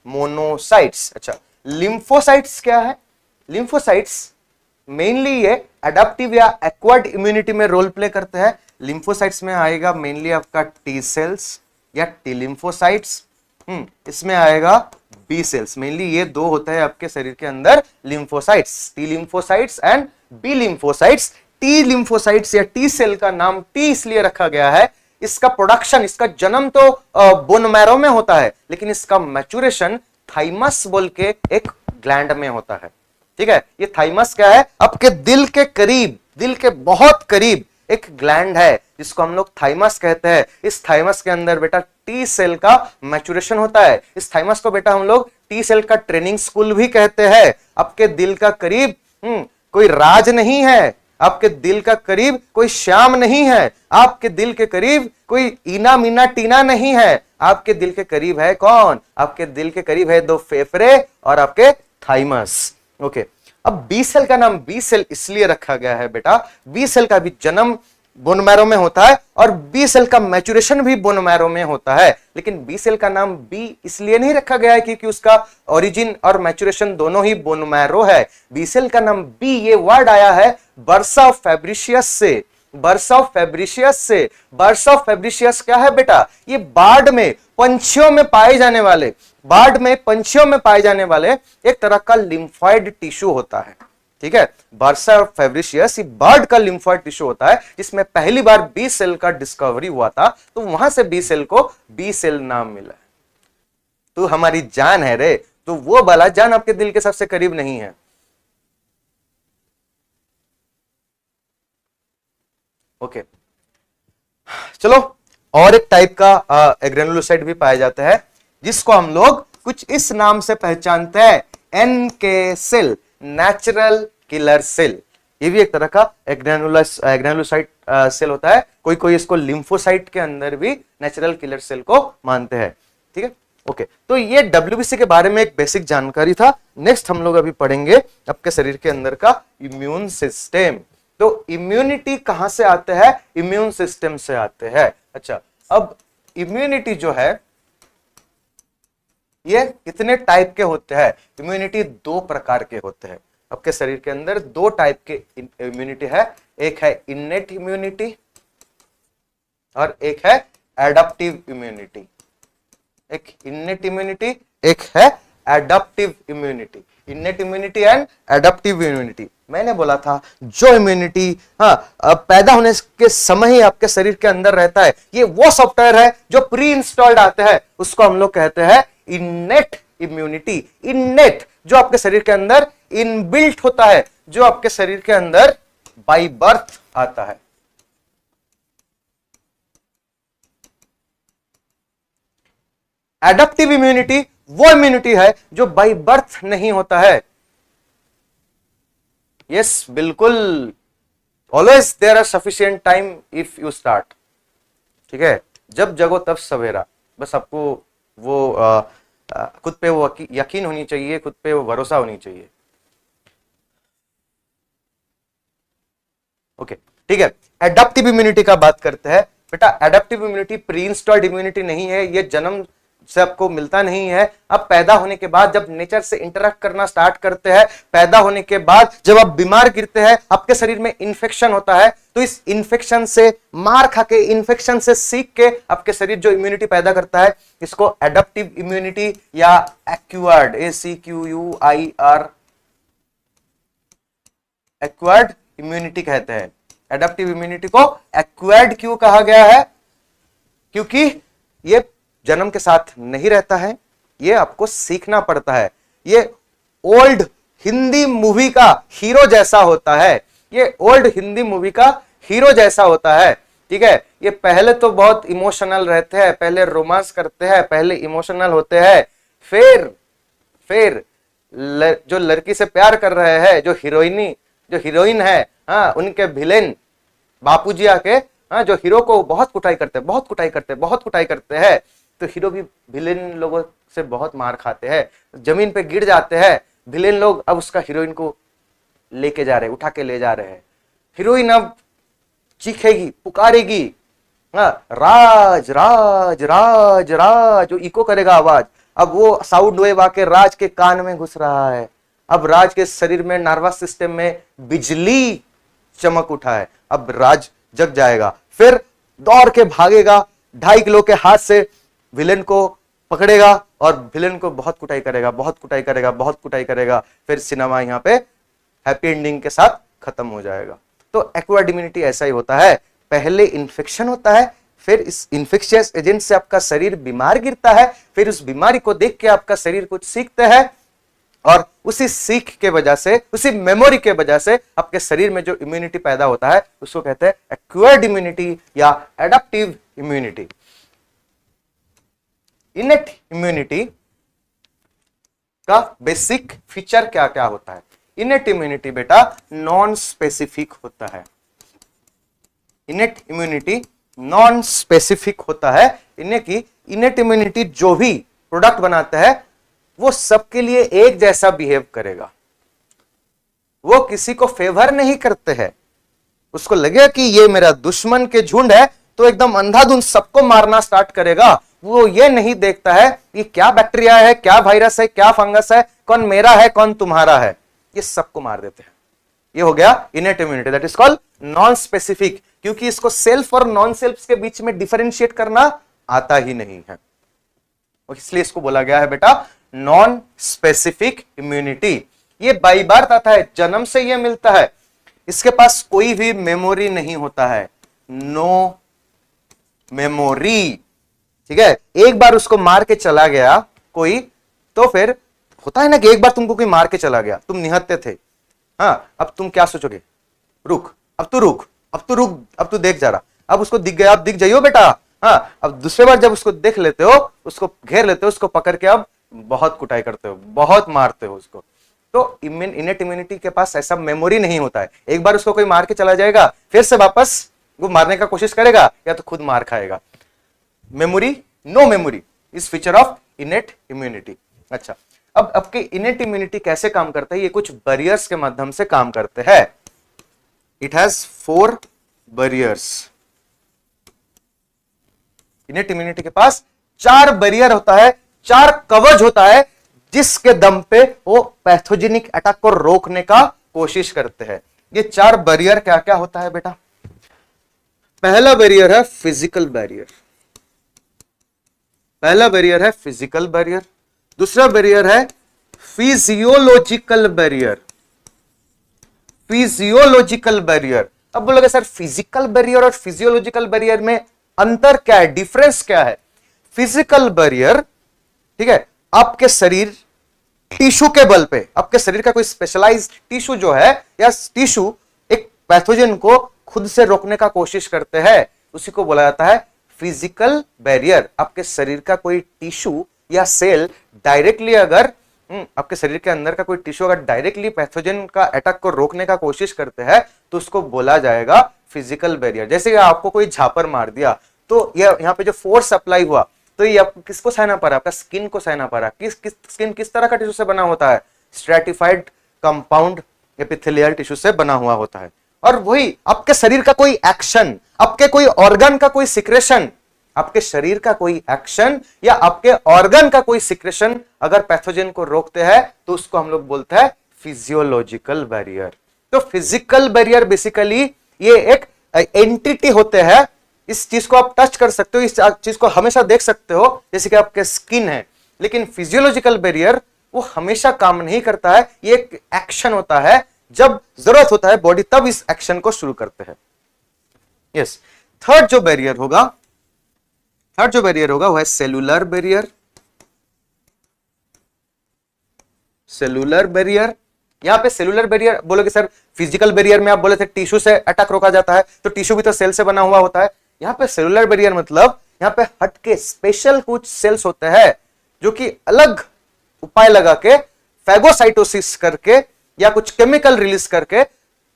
monocytes. अच्छा, लिम्फोसाइट्स क्या है? लिम्फोसाइट्स मेनली ये एडाप्टिव या एक्वायर्ड इम्यूनिटी में रोल प्ले करते हैं। लिम्फोसाइट्स में आएगा मेनली आपका टी सेल्स या टी लिम्फोसाइट्स, इसमें आएगा बी सेल्स। मेनली ये दो होते हैं आपके शरीर के अंदर lymphocytes, T lymphocytes and B lymphocytes. T lymphocytes या टी सेल का नाम टी इसलिए रखा गया है, इसका प्रोडक्शन, इसका जन्म तो बोन मैरो में होता है, लेकिन इसका मैचुरेशन थाइमस बोल के एक ग्लैंड में होता है। ठीक है, ये थाइमस क्या है? आपके दिल के करीब, दिल के बहुत करीब एक ग्लैंड है जिसको हम लोग थाइमस कहते हैं। इस थाइमस के अंदर बेटा टी सेल का मैचुरेशन होता है। इस थाइमस को बेटा हम लोग टी सेल का ट्रेनिंग स्कूल भी कहते हैं। आपके दिल का करीब कोई राज नहीं है, आपके दिल का करीब कोई श्याम नहीं है, आपके दिल के करीब कोई ईना मीना टीना नहीं है, आपके दिल के करीब है कौन? आपके दिल के करीब है दो फेफड़े और आपके थाइमस। ओके, अब बी सेल का नाम बी सेल इसलिए रखा गया है बेटा, बी सेल का भी जन्म बोन मैरो में होता है और बी सेल का मैचुरेशन भी बोन मैरो में होता है। लेकिन बी सेल का नाम बी इसलिए नहीं रखा गया है क्योंकि उसका ओरिजिन और मैचुरेशन दोनों ही बोन मैरो है। बी सेल का नाम बी, ये वर्ड आया है बर्सा ऑफ फैब्रिशियस से। बर्सा ऑफ फैब्रिशियस से। बर्सा ऑफ फैब्रिशियस क्या है बेटा? ये बार्ड में पंछियों में पाए जाने वाले, बार्ड में पंछियों में पाए जाने वाले एक तरह का लिम्फॉइड टिश्यू होता है। ठीक है, बर्सा ऑफ फैब्रिशियस बर्ड का लिम्फॉइड टिश्यू होता है जिसमें पहली बार बी सेल का डिस्कवरी हुआ था, तो वहां से बी सेल को बी सेल नाम मिला है। तू हमारी जान है रे, तो वो वाला जान आपके दिल के सबसे करीब नहीं है। ओके, चलो और एक टाइप का ग्रेनुलोसाइट भी पाया जाता है जिसको हम लोग कुछ इस नाम से पहचानते हैं, NK cell, natural killer cell. ये भी एक तरह का ग्रेनुलोसाइट सेल होता है। कोई कोई इसको लिम्फोसाइट के अंदर भी नेचुरल किलर सेल को मानते हैं। ठीक है, ओके, तो ये डब्ल्यूबीसी के बारे में एक बेसिक जानकारी था। नेक्स्ट हम लोग अभी पढ़ेंगे आपके शरीर के अंदर का इम्यून सिस्टम। तो इम्यूनिटी कहां से आते हैं? इम्यून सिस्टम से आते हैं। अच्छा, अब इम्यूनिटी जो है ये कितने टाइप के होते हैं? इम्यूनिटी दो प्रकार के होते हैं। आपके शरीर के अंदर दो टाइप के इम्यूनिटी है, एक है इनेट इम्यूनिटी और एक है एडाप्टिव इम्यूनिटी। एक इनेट इम्यूनिटी, एक है adaptive immunity. Innate immunity and adaptive immunity. मैंने बोला था जो इम्यूनिटी पैदा होने के समय ही आपके शरीर के अंदर रहता है, ये वो सॉफ्टवेयर है जो प्री इंस्टॉल्ड आते हैं, उसको हम लोग कहते हैं इनेट इम्यूनिटी। इनेट जो आपके शरीर के अंदर इनबिल्ट होता है, जो आपके शरीर के अंदर बाय बर्थ आता है। एडाप्टिव इम्यूनिटी वो इम्यूनिटी है जो बाय बर्थ नहीं होता है। यस, बिल्कुल, always there are sufficient time if you start. ठीक है, जब जगो तब सवेरा। बस आपको वो खुद पे वो यकीन होनी चाहिए, खुद पे वो भरोसा होनी चाहिए। ओके, ठीक है, एडाप्टिव इम्यूनिटी का बात करते हैं। बेटा adaptive immunity pre installed immunity नहीं है, ये जन्म से आपको मिलता नहीं है। अब पैदा होने के बाद जब नेचर से इंटरेक्ट करना स्टार्ट करते हैं, पैदा होने के बाद जब आप बीमार गिरते हैं, आपके शरीर में इन्फेक्शन होता है, तो इस इन्फेक्शन से मार खा के, इन्फेक्शन से सीख के आपके शरीर जो इम्यूनिटी पैदा करता है, इसको एडाप्टिव इम्यूनिटी या एक्वायर्ड, ACQUIR, एक्वायर्ड इम्यूनिटी कहते हैं। एडाप्टिव इम्यूनिटी को एक्वायर्ड क्यों कहा गया है? क्योंकि ये जन्म के साथ नहीं रहता है, ये आपको सीखना पड़ता है। ये ओल्ड हिंदी मूवी का हीरो जैसा होता है, ये ओल्ड हिंदी मूवी का हीरो जैसा होता है। ठीक है, ये पहले तो बहुत इमोशनल रहते हैं, पहले रोमांस करते हैं, पहले इमोशनल होते हैं, फिर जो लड़की से प्यार कर रहे हैं, जो हीरोइन है, हाँ, उनके विलेन बापूजी आके, हाँ, जो हीरो को बहुत कुटाई करते हैं, तो हीरो भी विलेन लोगों से बहुत मार खाते हैं, जमीन पे गिर जाते हैं। विलेन लोग अब उसका हीरोइन को लेके जा रहे हैं, उठा के ले जा रहे हैं। हीरोइन अब चीखेगी, पुकारेगी, हाँ, राज राज राज राज, जो इको करेगा आवाज। अब वो साउंड वेव आके राज के कान में घुस रहा है। अब राज के शरीर में, नर्वस सिस्टम में बिजली चमक उठा है। अब राज जग जाएगा, फिर दौड़ के भागेगा, 2.5 किलो के हाथ से विलेन को पकड़ेगा और विलेन को बहुत कुटाई करेगा। फिर सिनेमा यहाँ पे हैप्पी एंडिंग के साथ खत्म हो जाएगा। तो एक्वायर्ड इम्यूनिटी ऐसा ही होता है, पहले इन्फेक्शन होता है, फिर इस इन्फेक्शियस एजेंट से आपका शरीर बीमार गिरता है, फिर उस बीमारी को देख के आपका शरीर कुछ सीखता है और उसी सीख के वजह से, उसी मेमोरी के वजह से आपके शरीर में जो इम्यूनिटी पैदा होता है उसको कहते हैं एक्वायर्ड इम्यूनिटी या एडाप्टिव इम्यूनिटी। इनेट इम्यूनिटी का बेसिक फीचर क्या क्या होता है? इनेट इम्यूनिटी बेटा नॉन स्पेसिफिक होता है। इनेट इम्यूनिटी नॉन स्पेसिफिक होता है। इनेट इम्यूनिटी जो भी प्रोडक्ट बनाता है वो सबके लिए एक जैसा बिहेव करेगा, वो किसी को फेवर नहीं करते हैं। उसको लगे कि ये मेरा दुश्मन के झुंड है तो एकदम अंधाधुंध सबको मारना स्टार्ट करेगा। वो ये नहीं देखता है कि क्या बैक्टीरिया है, क्या वायरस है, क्या फंगस है, कौन मेरा है कौन तुम्हारा है, ये सबको मार देते हैं। ये हो गया innate immunity, that is called non specific, क्योंकि इसको सेल्फ और नॉन सेल्फ के बीच में डिफरेंशिएट करना आता ही नहीं है, इसलिए इसको बोला गया है बेटा नॉन स्पेसिफिक इम्यूनिटी। ये बाई बर्थ आता है, जन्म से ये मिलता है, इसके पास कोई भी मेमोरी नहीं होता है, नो मेमोरी। ठीक है, एक बार उसको मार के चला गया कोई, तो फिर होता है ना कि एक बार तुमको कोई मार के चला गया, तुम निहत्ते थे, हाँ, अब तुम क्या सोचोगे? रुक, अब तू रुक, अब तू रुक, अब तू देख जा रहा, अब उसको दिख गया, अब दिख जाइयो बेटा, हाँ। अब दूसरे बार जब उसको देख लेते हो, उसको घेर लेते हो, उसको पकड़ के अब बहुत कुटाई करते हो, बहुत मारते हो उसको। तो इनेट इम्यूनिटी के पास ऐसा मेमोरी नहीं होता है, एक बार उसको कोई मार के चला जाएगा, फिर से वापस वो मारने का कोशिश करेगा या तो खुद मार खाएगा। Memory, no memory is feature of innate immunity. अच्छा, अब आपके इनेट इम्यूनिटी कैसे काम करता है? ये कुछ बैरियर्स के माध्यम से काम करते हैं। It has 4 barriers. Innate immunity के पास 4 बैरियर होता है, 4 कवच होता है, जिसके दम पे वो पैथोजेनिक अटैक को रोकने का कोशिश करते हैं। ये 4 बैरियर क्या क्या होता है बेटा? पहला बैरियर है फिजिकल बैरियर, पहला बैरियर है फिजिकल बैरियर। दूसरा बैरियर है फिजियोलॉजिकल बैरियर, फिजियोलॉजिकल बैरियर। अब बोलोगे सर फिजिकल बैरियर और फिजियोलॉजिकल बैरियर में अंतर क्या है, डिफरेंस क्या है? फिजिकल बैरियर, ठीक है, आपके शरीर टिश्यू के बल पे, आपके शरीर का कोई स्पेशलाइज्ड टिश्यू जो है या टिश्यू एक पैथोजन को खुद से रोकने का कोशिश करते हैं, उसी को बोला जाता है फिजिकल बैरियर। आपके शरीर का कोई टिश्यू या सेल डायरेक्टली अगर आपके शरीर के अंदर का कोई टिश्यू अगर डायरेक्टली पैथोजन का अटैक को रोकने का कोशिश करते हैं तो उसको बोला जाएगा फिजिकल बैरियर। जैसे आपको कोई झापर मार दिया तो ये यहाँ पे जो फोर्स अप्लाई हुआ तो ये आपको किसको सहना पड़ा? आपका स्किन को सहना पड़ा। स्किन किस तरह का टिश्यू से बना होता है? स्ट्रेटिफाइड कंपाउंड एपिथेलियल टिश्यू से बना हुआ होता है। और वही आपके शरीर का कोई एक्शन, आपके कोई ऑर्गन का कोई सिक्रेशन, आपके शरीर का कोई एक्शन या आपके ऑर्गन का कोई सिक्रेशन अगर पैथोजन को रोकते हैं तो उसको हम लोग बोलते हैं फिजियोलॉजिकल बैरियर। तो फिजिकल बैरियर बेसिकली ये एक एंटिटी होते हैं, इस चीज को आप टच कर सकते हो, इस चीज को हमेशा देख सकते हो, जैसे कि आपके स्किन है। लेकिन फिजियोलॉजिकल बैरियर वो हमेशा काम नहीं करता है, ये एक एक्शन होता है, जब जरूरत होता है बॉडी तब इस एक्शन को शुरू करते हैं। यस, थर्ड जो बैरियर होगा वो है सेलुलर बैरियर। सेलुलर बैरियर, यहां पे सेलुलर बैरियर बोलोगे सर फिजिकल बैरियर में आप बोले थे टिश्यू से अटैक रोका जाता है, तो टिश्यू भी तो सेल से बना हुआ होता है। यहां पे सेलुलर बैरियर मतलब यहां पे हटके स्पेशल कुछ सेल्स होते हैं जो कि अलग उपाय लगा के फैगोसाइटोसिस करके या कुछ केमिकल रिलीज करके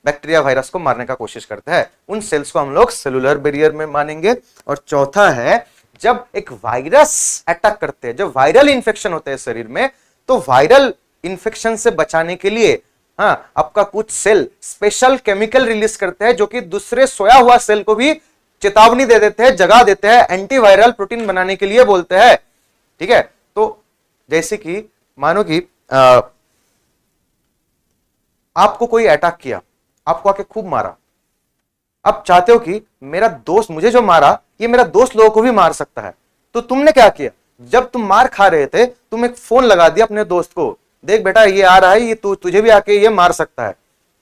बैक्टीरिया वायरस को मारने का कोशिश करते हैं। उन सेल्स को हम लोग सेलुलर बैरियर में मानेंगे। और चौथा है जब एक वायरस अटैक करते हैं, जब वायरल इंफेक्शन होते हैं शरीर में, तो वायरल इंफेक्शन से बचाने के लिए हाँ आपका कुछ सेल स्पेशल केमिकल रिलीज करते हैं जो कि दूसरे सोया हुआ सेल को भी चेतावनी दे देते हैं, जगा देते हैं, एंटीवायरल प्रोटीन बनाने के लिए बोलते हैं। ठीक है, तो जैसे कि मानो कि आपको कोई अटैक किया, आपको आके खूब मारा, आप चाहते हो कि मेरा दोस्त, मुझे जो मारा ये मेरा दोस्त लोगों को भी मार सकता है, तो तुमने क्या किया? जब तुम मार खा रहे थे तुम एक फोन लगा दिया अपने दोस्त को, देख बेटा ये आ रहा है, ये तुझे भी आके ये मार सकता है,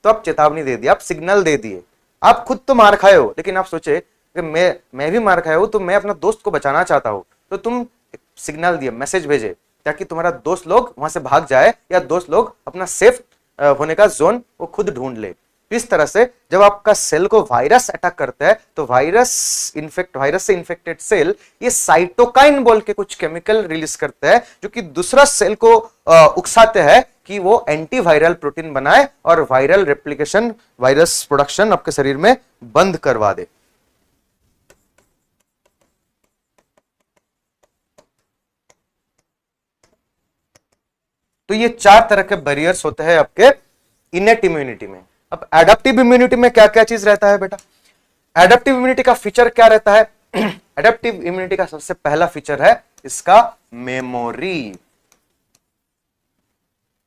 तो आप चेतावनी दे दी, आप सिग्नल दे दिए। आप खुद तो मार खाए हो, लेकिन आप सोचे कि मैं भी मार खाया हूं, तो मैं अपना दोस्त को बचाना चाहता हूं, तो तुम सिग्नल दिए, मैसेज भेजे, ताकि तुम्हारा दोस्त लोग वहां से भाग जाए या दोस्त लोग अपना सेफ होने का जोन वो खुद ढूंढ ले। इस तरह से जब आपका सेल को वायरस अटैक करता है तो वायरस से इन्फेक्टेड सेल ये साइटोकाइन बोल के कुछ केमिकल रिलीज करता है, जो कि दूसरा सेल को उकसाते हैं कि वो एंटीवायरल प्रोटीन बनाए और वायरल रेप्लिकेशन, वायरस प्रोडक्शन आपके शरीर में बंद करवा दे। तो ये 4 तरह के बैरियर्स होते हैं आपके इनेट इम्यूनिटी में। अब एडेप्टिव इम्यूनिटी में क्या क्या चीज रहता है बेटा? एडेप्टिव इम्यूनिटी का फीचर क्या रहता है? एडेप्टिव इम्यूनिटी का सबसे पहला फीचर है इसका मेमोरी।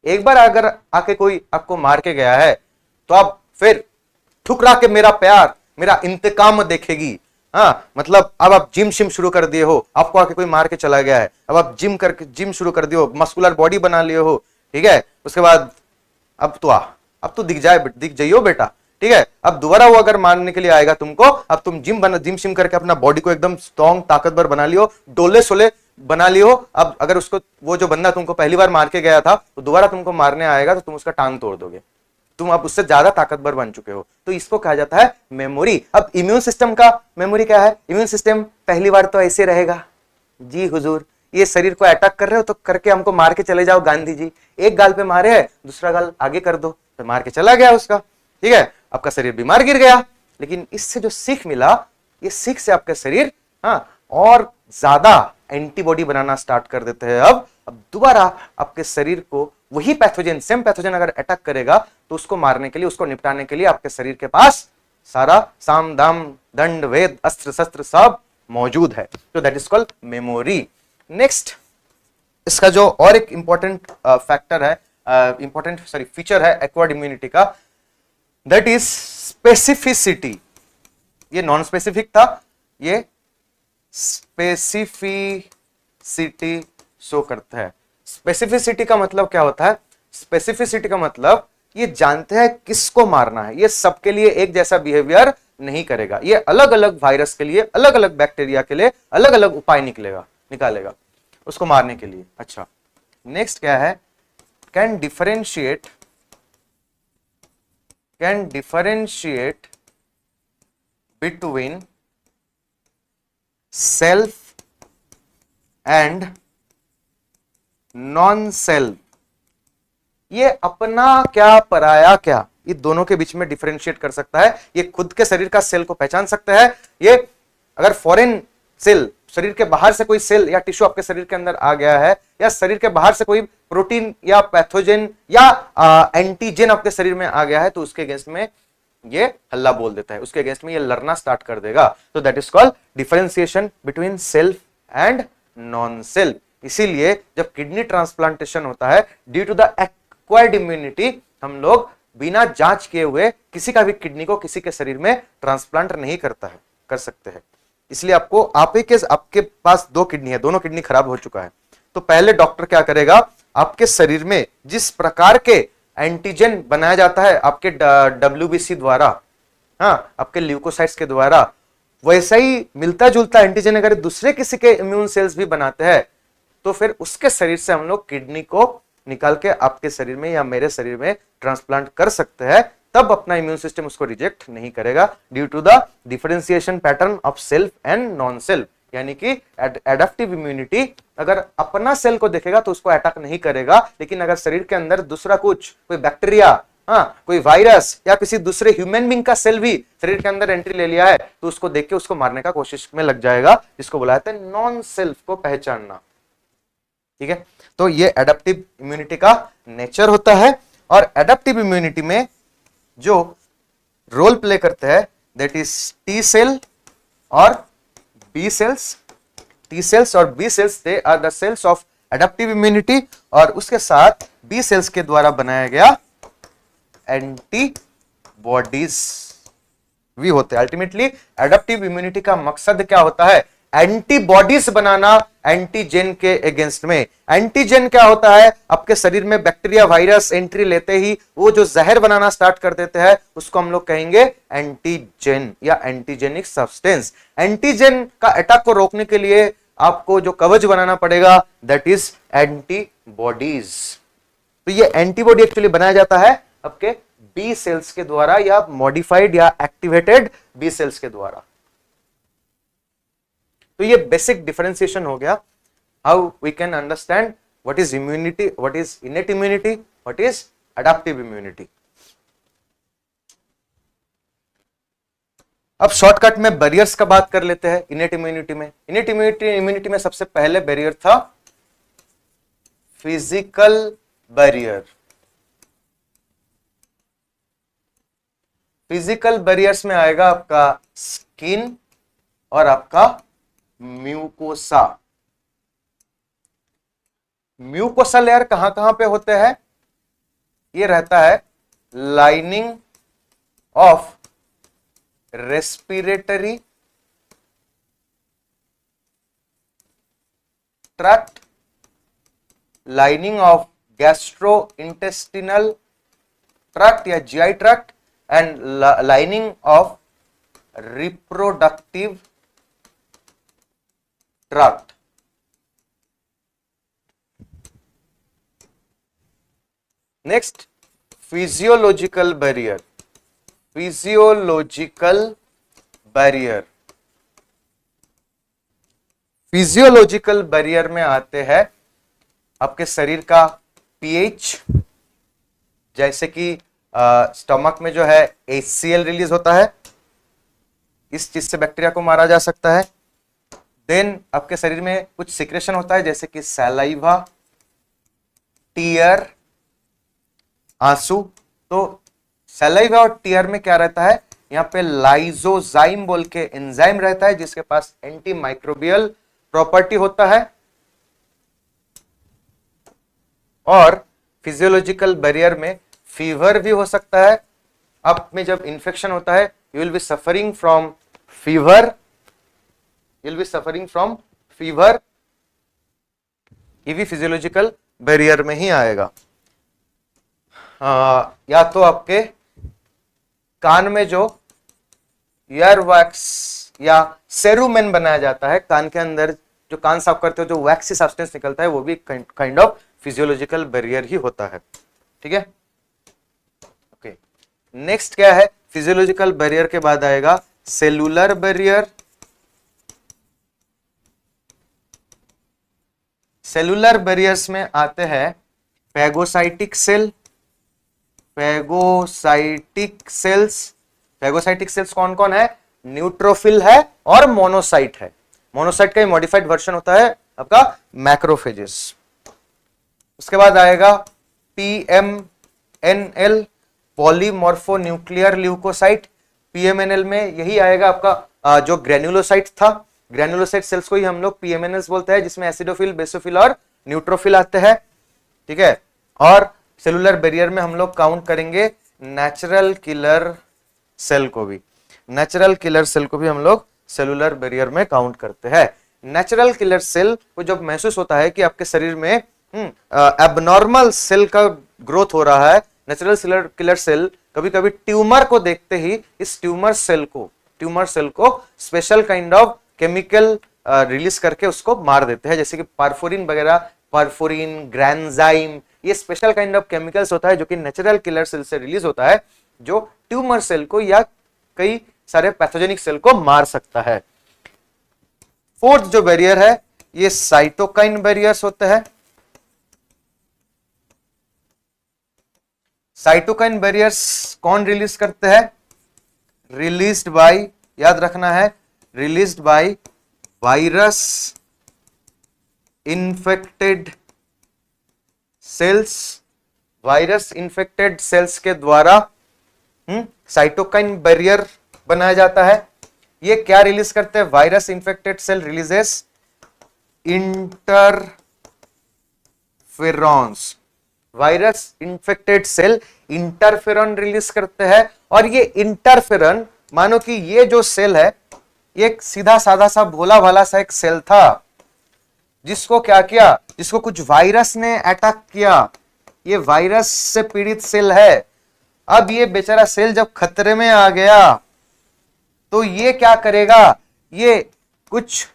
एक बार अगर आके कोई आपको मार के गया है तो आप फिर ठुकरा के मेरा प्यार, मेरा इंतकाम देखेगी। हाँ, मतलब अब आप जिम शिम शुरू कर दिए हो, आपको आके कोई मार के चला गया है, अब आप जिम शुरू कर दिए हो, मस्कुलर बॉडी बना लिए हो, ठीक है, उसके बाद अब तो दिख जाइयो बेटा, ठीक है। अब दोबारा वो अगर मारने के लिए आएगा तुमको, अब तुम जिम शिम करके अपना बॉडी को एकदम स्ट्रॉन्ग ताकतवर बना लियो, डोले सोले बना लियो। अब अगर उसको, वो जो बंदा तुमको पहली बार मार के गया था, तो दोबारा तुमको मारने आएगा तो तुम उसका टांग तोड़ दोगे, तुम अब उससे ज्यादा ताकतवर बन चुके हो। तो इसको कहा जाता है मेमोरी। अब इम्यून सिस्टम का मेमोरी क्या है? इम्यून सिस्टम पहली बार तो ऐसे रहेगा, जी हुजूर ये शरीर को अटैक कर रहे हो तो करके हमको मार के चले जाओ गांधी जी, एक गाल पे मारे है दूसरा गाल आगे कर दो, तो मार के चला गया उसका, ठीक है, आपका शरीर बीमार गिर गया। लेकिन इससे जो सीख मिला, ये सीख से आपका शरीर और ज्यादा एंटीबॉडी बनाना स्टार्ट कर देते हैं। अब दोबारा आपके शरीर को वही पैथोजन, सेम पैथोजन अगर अटैक करेगा तो उसको मारने के लिए, उसको निपटाने के लिए आपके शरीर के पास सारा साम दाम दंड वेद अस्त्र शस्त्र सब मौजूद है। तो that is called memory. Next, इसका जो और एक इंपॉर्टेंट फैक्टर है, फीचर है एक्वायर्ड इम्यूनिटी का, दैट इज स्पेसिफिसिटी। ये नॉन स्पेसिफिक था, ये स्पेसिफिसिटी शो करता है। स्पेसिफिसिटी का मतलब क्या होता है? स्पेसिफिसिटी का मतलब ये जानते हैं किसको मारना है, ये सबके लिए एक जैसा बिहेवियर नहीं करेगा, ये अलग अलग वायरस के लिए, अलग अलग बैक्टीरिया के लिए अलग अलग उपाय निकालेगा उसको मारने के लिए। अच्छा, नेक्स्ट क्या है? Can differentiate between self and non self. ये अपना क्या पराया क्या, ये दोनों के बीच में डिफरेंशिएट कर सकता है। ये खुद के शरीर का सेल को पहचान सकता है। ये अगर फॉरेन सेल, शरीर के बाहर से कोई सेल या टिश्यू आपके शरीर के अंदर आ गया है, या शरीर के बाहर से कोई प्रोटीन या पैथोजन या एंटीजन आपके शरीर में आ गया है, तो उसके अगेंस्ट में ये हल्ला बोल देता है, उसके अगेंस्ट में ये लड़ना स्टार्ट कर देगा। तो that is called differentiation between self and non self. इसीलिए जब किडनी ट्रांसप्लांटेशन होता है, due to the acquired immunity, हम लोग बिना जांच किए हुए किसी का भी किडनी को किसी के शरीर में ट्रांसप्लांट नहीं कर सकते हैं। इसलिए आपके पास 2 किडनी है, दोनों किडनी खराब हो चुका है, तो पहले डॉक्टर क्या करेगा, आपके शरीर में जिस प्रकार के एंटीजन बनाया जाता है आपके WBC द्वारा, आपके ल्यूकोसाइट्स के द्वारा, वैसा ही मिलता जुलता एंटीजन अगर दूसरे किसी के इम्यून सेल्स भी बनाते हैं, तो फिर उसके शरीर से हम लोग किडनी को निकाल के आपके शरीर में या मेरे शरीर में ट्रांसप्लांट कर सकते हैं। तब अपना इम्यून सिस्टम उसको रिजेक्ट नहीं करेगा, due to the differentiation pattern of self and non self. यानी कि एडेप्टिव इम्यूनिटी अगर अपना सेल को देखेगा तो उसको अटैक नहीं करेगा, लेकिन अगर शरीर के अंदर दूसरा कोई बैक्टीरिया, कोई वायरस या किसी दूसरे ह्यूमन बीइंग का सेल भी शरीर के अंदर एंट्री ले लिया है, तो उसको देख के उसको मारने का कोशिश में लग जाएगा, जिसको बोला जाता है नॉन सेल्फ को पहचानना। ठीक है, तो ये एडेप्टिव इम्यूनिटी का नेचर होता है। और एडेप्टिव इम्यूनिटी में जो रोल प्ले करते हैं, दैट इज टी सेल और बी सेल्स। टी सेल्स और B cells, they are the cells of adaptive immunity, और उसके साथ बी सेल्स के द्वारा बनाया गया एंटीबॉडीज भी होते हैं। अल्टीमेटली एडेप्टिव इम्यूनिटी का मकसद क्या होता है? एंटीबॉडीज बनाना एंटीजन के अगेंस्ट में। एंटीजन क्या होता है? आपके शरीर में बैक्टीरिया वायरस एंट्री लेते ही वो जो जहर बनाना स्टार्ट कर देते हैं उसको हम लोग कहेंगे एंटीजन या एंटीजेनिक सब्सटेंस। एंटीजन का अटैक को रोकने के लिए आपको जो कवच बनाना पड़ेगा दैट इज एंटीबॉडीज। तो ये एंटीबॉडी एक्चुअली बनाया जाता है आपके बी सेल्स के द्वारा या मॉडिफाइड या एक्टिवेटेड बी सेल्स के द्वारा। तो ये बेसिक डिफरेंशिएशन हो गया, how we can understand what is immunity, what is innate immunity, what is adaptive immunity. अब शॉर्टकट में बैरियर्स का बात कर लेते हैं। इनेट इम्यूनिटी में, इनेट इम्यूनिटी में सबसे पहले बैरियर था फिजिकल बैरियर। फिजिकल बैरियर्स में आएगा आपका स्किन और आपका म्यूकोसा। म्यूकोसा लेयर कहां कहां पे होते हैं? ये रहता है lining of respiratory tract, lining of gastro intestinal tract या GI tract and lining of reproductive tract. Next physiological barrier. Physiological barrier, physiological barrier में आते हैं आपके शरीर का पीएच, जैसे कि स्टमक में जो है HCl रिलीज होता है, इस चीज से बैक्टीरिया को मारा जा सकता है। देन आपके शरीर में कुछ सिक्रेशन होता है जैसे कि सलाइवा, टीयर, आंसू। तो सलाइवा और टीयर में क्या रहता है? यहाँ पे लाइजोजाइम बोल के एंजाइम रहता है जिसके पास एंटी माइक्रोबियल प्रॉपर्टी होता है। और फिजियोलॉजिकल बैरियर में फीवर भी हो सकता है। आप में जब इंफेक्शन होता है you will be suffering from fever, you will be suffering from fever, ये भी फिजियोलॉजिकल बैरियर में ही आएगा। या तो आपके कान में जो ईयर वैक्स या सेरुमेन बनाया जाता है, कान के अंदर जो कान साफ करते हो जो वैक्सी सब्सटेंस निकलता है वो भी काइंड ऑफ फिजियोलॉजिकल बैरियर ही होता है। ठीक है, ओके। नेक्स्ट क्या है? फिजियोलॉजिकल बैरियर के बाद आएगा सेलुलर बैरियर। सेलुलर बैरियर्स में आते हैं phagocytic cell, phagocytic cells. Phagocytic cells कौन कौन है? न्यूट्रोफिल है और मोनोसाइट है। मोनोसाइट का मॉडिफाइड वर्जन होता है आपका मैक्रोफेजेस। उसके बाद आएगा PMNL, polymorphonuclear leukocyte. PMNL में यही आएगा आपका जो ग्रेन्युलोसाइट था, ग्रेन्युलोसाइट सेल्स को ही हम लोग PMNLs बोलते हैं, जिसमें एसिडोफिल, बेसोफिल और न्यूट्रोफिल आते हैं। ठीक है, और सेलुलर बैरियर में हम लोग काउंट करेंगे नेचुरल किलर सेल को भी। नेचुरल किलर सेल को भी हम लोग सेलुलर बैरियर में काउंट करते हैं। नेचुरल किलर सेल को जब महसूस होता है कि आपके शरीर में एबनॉर्मल सेल का ग्रोथ हो रहा है, नेचुरल किलर सेल कभी कभी ट्यूमर को देखते ही इस ट्यूमर सेल को special kind of chemical release करके उसको मार देते हैं, जैसे कि पार्फोरिन वगैरह, पार्फोरिन, ग्रैंजाइम, ये स्पेशल काइंड ऑफ केमिकल्स होता है जो कि नेचुरल किलर सेल से रिलीज होता है, जो ट्यूमर सेल को या कई सारे पैथोजेनिक सेल को मार सकता है। फोर्थ जो बैरियर है ये साइटोकाइन बैरियर्स होते हैं। साइटोकाइन बैरियर्स कौन रिलीज करते हैं? रिलीज्ड बाय, याद रखना है, released by virus infected cells. Virus infected cells के द्वारा साइटोकाइन बैरियर बनाया जाता है। ये क्या रिलीज करते हैं? Virus infected cell releases interferons. Virus infected cell interferon release करते हैं, और ये इंटरफेरॉन, मानो कि ये जो सेल है ये एक सीधा साधा सा भोला भाला सा एक सेल था, जिसको क्या किया, जिसको कुछ वायरस ने अटैक किया। ये वायरस से पीड़ित सेल है। अब ये बेचारा सेल जब खतरे में आ गया तो ये क्या करेगा, ये कुछ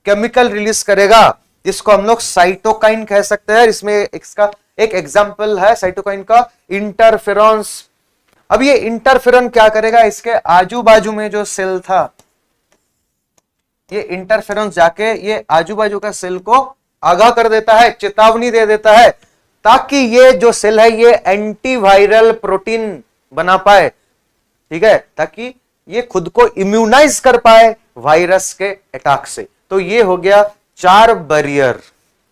केमिकल रिलीज करेगा, जिसको हम लोग साइटोकाइन कह सकते हैं। इसमें इसका एक एग्जांपल है साइटोकाइन का, इंटरफेरॉन्स। अब ये इंटरफेरॉन क्या करेगा, इसके आजू बाजू में जो सेल था, ये इंटरफेरॉन जाके ये आजू बाजू का सेल को आगाह कर देता है, चेतावनी दे देता है, ताकि ये जो सेल है ये एंटीवायरल प्रोटीन बना पाए, ठीक है, ताकि ये खुद को इम्यूनाइज कर पाए वायरस के अटैक से। तो ये हो गया 4 बैरियर,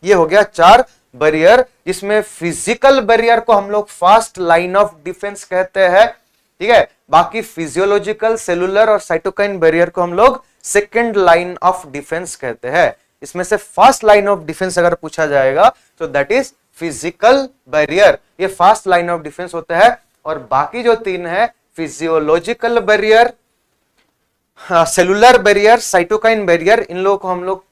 ये हो गया 4 बैरियर, जिसमें फिजिकल बैरियर को हम लोग फर्स्ट लाइन ऑफ डिफेंस कहते हैं, ठीक है। बाकी फिजियोलॉजिकल, सेलुलर और साइटोकाइन बैरियर को हम लोग सेकेंड लाइन ऑफ डिफेंस कहते हैं। इसमें से फर्स्ट लाइन ऑफ डिफेंस अगर पूछा जाएगा तो दैट इज फिजिकल बैरियर, ये फर्स्ट लाइन ऑफ डिफेंस होता है। और बाकी जो 3 है, physiological barrier, cellular barrier, cytokine barrier, इन लोगों को हम लोग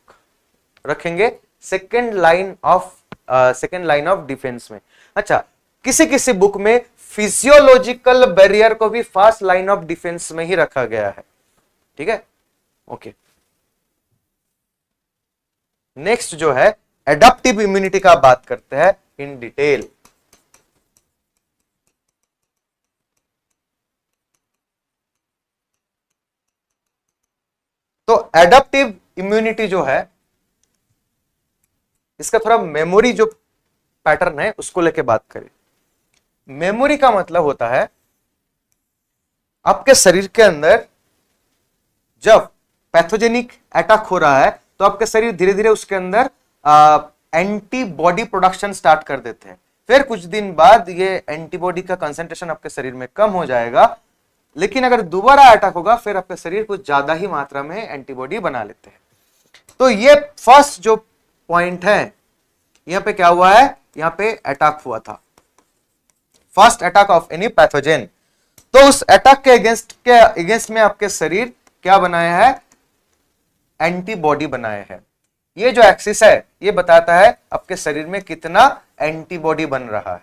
रखेंगे सेकेंड लाइन ऑफ डिफेंस में। अच्छा, किसी किसी बुक में फिजियोलॉजिकल बैरियर को भी फर्स्ट लाइन ऑफ डिफेंस में ही रखा गया है, ठीक है, ओके। नेक्स्ट जो है एडाप्टिव इम्यूनिटी का बात करते हैं इन डिटेल। तो एडाप्टिव इम्यूनिटी जो है, इसका थोड़ा मेमोरी जो पैटर्न है उसको लेके बात करें। मेमोरी का मतलब होता है आपके शरीर के अंदर जब पैथोजेनिक अटैक हो रहा है तो आपके शरीर धीरे धीरे उसके अंदर एंटीबॉडी प्रोडक्शन स्टार्ट कर देते हैं। फिर कुछ दिन बाद ये एंटीबॉडी का कंसंट्रेशन आपके शरीर में कम हो जाएगा, लेकिन अगर दोबारा अटैक होगा फिर आपके शरीर कुछ ज्यादा ही मात्रा में एंटीबॉडी बना लेते हैं। तो ये फर्स्ट जो पॉइंट है, यहां पे क्या हुआ है, यहां पे अटैक हुआ था, first attack of any pathogen. तो उस अटैक के अगेंस्ट में आपके शरीर क्या बनाया है, एंटीबॉडी बनाए हैं। ये जो एक्सिस है ये बताता है आपके शरीर में कितना एंटीबॉडी बन रहा है,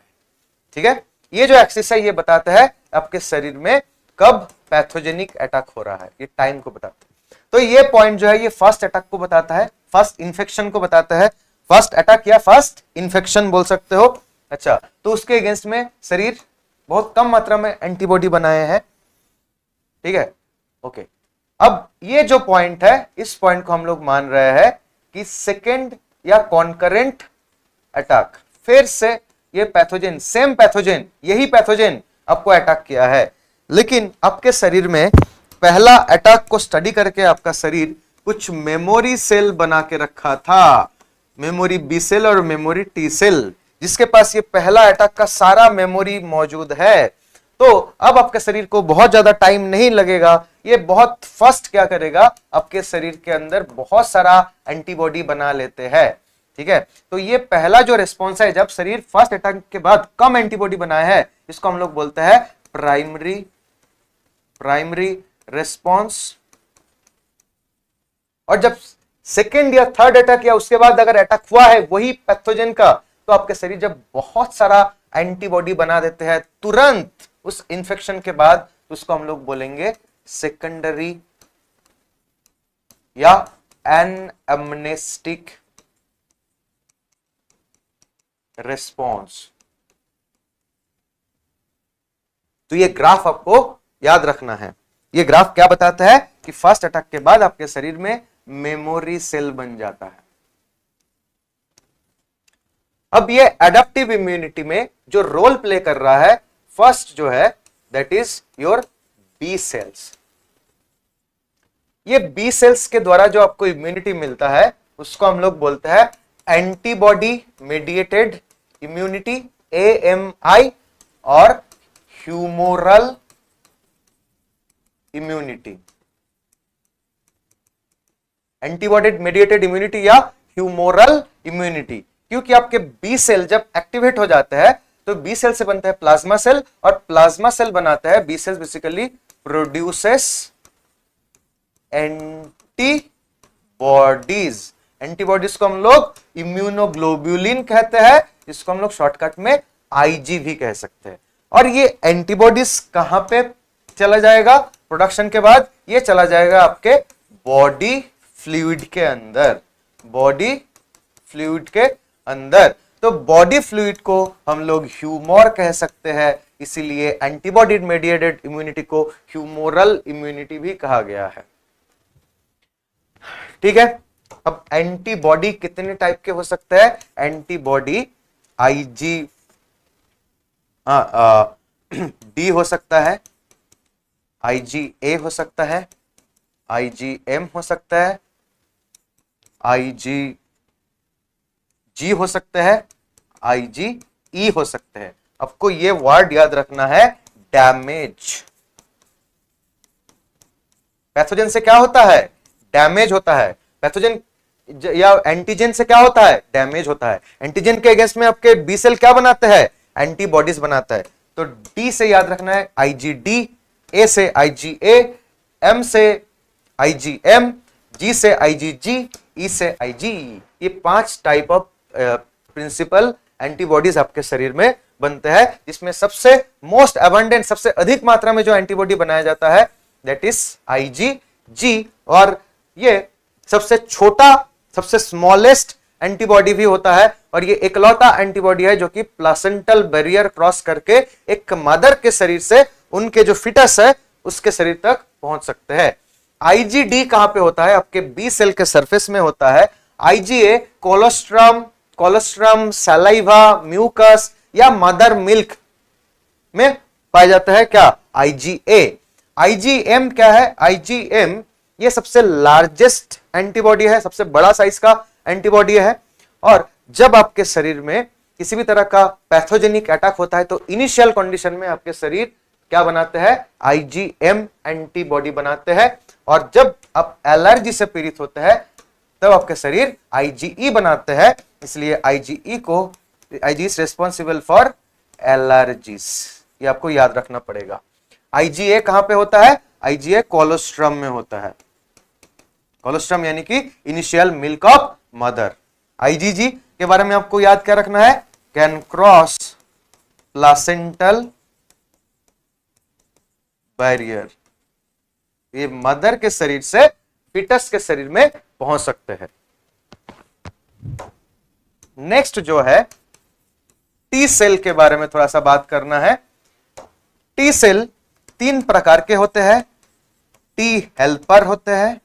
ठीक है। ये जो एक्सिस है ये बताता है आपके शरीर में कब पैथोजेनिक अटैक हो रहा है, ये टाइम को बताता है। तो ये पॉइंट जो है ये फर्स्ट अटैक को बताता है, फर्स्ट इन्फेक्शन को बताता है, फर्स्ट अटैक या फर्स्ट इन्फेक्शन बोल सकते हो। अच्छा, तो उसके अगेंस्ट में शरीर बहुत कम मात्रा में एंटीबॉडी बनाए हैं, ठीक है, ओके। अब ये जो पॉइंट है, इस पॉइंट को हम लोग मान रहे हैं कि सेकेंड या कॉन्करेंट अटैक, फिर से ये पैथोजेन, सेम पैथोजेन, यही पैथोजेन आपको अटैक किया है, लेकिन आपके शरीर में पहला अटैक को स्टडी करके आपका शरीर कुछ मेमोरी सेल बना के रखा था, मेमोरी बी सेल और मेमोरी टी सेल, जिसके पास ये पहला अटैक का सारा मेमोरी मौजूद है। तो अब आपके शरीर को बहुत ज्यादा टाइम नहीं लगेगा, ये बहुत फर्स्ट क्या करेगा, आपके शरीर के अंदर बहुत सारा एंटीबॉडी बना लेते हैं, ठीक है। तो ये पहला जो रिस्पॉन्स है, जब शरीर फर्स्ट अटैक के बाद कम एंटीबॉडी बनाए है, इसको हम लोग बोलते हैं प्राइमरी रिस्पॉन्स। और जब सेकेंड या थर्ड अटैक या उसके बाद अगर अटैक हुआ है वही पैथोजेन का, तो आपके शरीर जब बहुत सारा एंटीबॉडी बना देते हैं तुरंत उस इंफेक्शन के बाद, तो उसको हम लोग बोलेंगे सेकेंडरी या एनाम्नेस्टिक रिस्पॉन्स। तो ये ग्राफ आपको याद रखना है। ये ग्राफ क्या बताता है कि फर्स्ट अटैक के बाद आपके शरीर में मेमोरी सेल बन जाता है। अब ये एडाप्टिव इम्यूनिटी में जो रोल प्ले कर रहा है, फर्स्ट जो है that is your B cells. ये बी सेल्स के द्वारा जो आपको इम्यूनिटी मिलता है उसको हम लोग बोलते हैं एंटीबॉडी मेडिएटेड इम्यूनिटी, AMI, और humoral immunity. Antibody mediated immunity या ह्यूमोरल इम्यूनिटी, क्योंकि आपके बी सेल जब एक्टिवेट हो जाते हैं तो बी सेल से बनता है प्लाज्मा सेल, और प्लाज्मा सेल बनाता है, B cell basically produces antibodies. Antibodies को हम लोग इम्यूनोग्लोब्युलिन कहते हैं, जिसको हम लोग शॉर्टकट में आईजी भी कह सकते हैं। और ये एंटीबॉडीज कहां पे चला जाएगा प्रोडक्शन के बाद? ये चला जाएगा आपके बॉडी फ्लूइड के अंदर, बॉडी फ्लूइड के अंदर। तो बॉडी फ्लूइड को हम लोग ह्यूमोर कह सकते हैं, इसीलिए एंटीबॉडी मेडिएटेड इम्यूनिटी को ह्यूमोरल इम्यूनिटी भी कहा गया है। ठीक है, अब एंटीबॉडी कितने टाइप के हो सकते हैं? एंटीबॉडी आईजी डी हो सकता है, आईजीए हो सकता है, आईजीएम हो सकता है, आईजीजी हो सकता है, आईजीई हो सकते हैं। आपको ये वर्ड याद रखना है, डैमेज। पैथोजन से क्या होता है? डैमेज होता है। पैथोजन या एंटीजन से क्या होता है? डैमेज होता है। एंटीजन के अगेंस्ट में आपके बी सेल क्या बनाते हैं? एंटीबॉडीज बनाता है। तो डी से याद रखना है आईजीडी, ए से आईजीए, एम से आईजीएम, जी से आईजीजी, ई से आईजीई। ये 5 टाइप ऑफ प्रिंसिपल एंटीबॉडीज आपके शरीर में बनते हैं, जिसमें सबसे मोस्ट अबंडेंट, सबसे अधिक मात्रा में जो एंटीबॉडी बनाया जाता है दैट इज आईजीजी। और ये सबसे छोटा, सबसे स्मॉलेस्ट एंटीबॉडी भी होता है, और ये एकलौता एंटीबॉडी है जो कि प्लासेंटल बैरियर क्रॉस करके एक मदर के शरीर से उनके जो फिटस है उसके शरीर तक पहुंच सकते हैं। आईजीडी कहां पे होता है? आपके बी सेल के सरफेस में होता है। आईजीए कोलोस्ट्रम, सलाइवा, म्यूकस या मदर मिल्क में पाया जाता है। क्या? आईजीए। आईजीएम क्या है? आईजीएम ये सबसे लार्जेस्ट एंटीबॉडी है, सबसे बड़ा साइज का एंटीबॉडी है। और जब आपके शरीर में किसी भी तरह का पैथोजेनिक अटैक होता है तो इनिशियल कंडीशन में आपके शरीर क्या बनाते हैं? आईजीएम एंटीबॉडी बनाते हैं। और जब आप एलर्जी से पीड़ित होते हैं तब आपके शरीर आईजीई बनाते हैं। इसलिए IgE is responsible for allergies. ये आपको याद रखना पड़ेगा। आईजीए कहां पे होता है? आईजीए कोलोस्ट्रम में होता है। कोलोस्ट्रम यानी कि initial milk of mother. IgG के बारे में आपको याद क्या रखना है? Can cross placental barrier. ये मदर के शरीर से फिटस के शरीर में पहुंच सकते हैं। नेक्स्ट जो है टी सेल के बारे में थोड़ा सा बात करना है। टी सेल 3 प्रकार के होते हैं। टी हेल्पर होते हैं,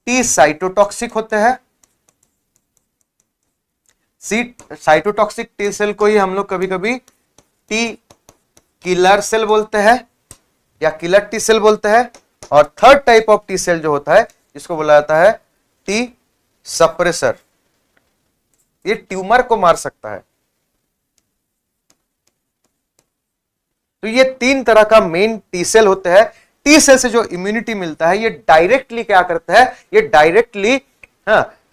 टी साइटोटॉक्सिक होते हैं। साइटोटॉक्सिक टी सेल को ही हम लोग कभी कभी टी किलर सेल बोलते हैं या किलर टी सेल बोलते हैं। और third type of T cell जो होता है जिसको बोला जाता है टी सप्रेसर। ये ट्यूमर को मार सकता है। तो ये 3 तरह का मेन टी सेल होते हैं। टी सेल से जो इम्यूनिटी मिलता है ये डायरेक्टली क्या करता है? ये directly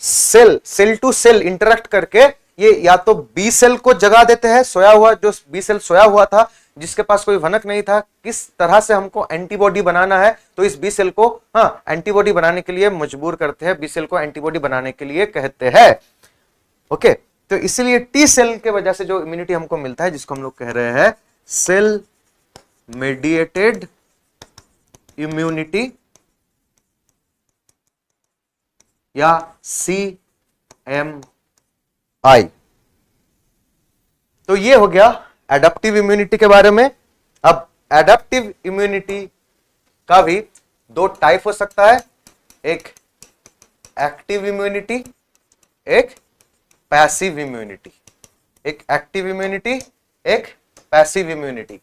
cell to cell interact करके ये या तो बी सेल को जगा देते हैं, सोया हुआ जो बी सेल सोया हुआ था, जिसके पास कोई भनक नहीं था, किस तरह से हमको एंटीबॉडी बनाना है, तो इस बी सेल को एंटीबॉडी बनाने के लिए मजबूर करते हैं, बी सेल को एंटीबॉडी बनाने के लिए कहते हैं। ओके, तो इसीलिए टी सेल के वजह से जो इम्यूनिटी हमको मिलता है, जिसको हम लोग कह रहे हैं सेल मेडिएटेड इम्यूनिटी या CMI। तो ये हो गया एडेप्टिव इम्यूनिटी के बारे में। अब एडेप्टिव इम्यूनिटी का भी 2 टाइप हो सकता है, एक एक्टिव इम्यूनिटी, एक पैसिव इम्यूनिटी। एक एक्टिव इम्यूनिटी, एक पैसिव इम्यूनिटी।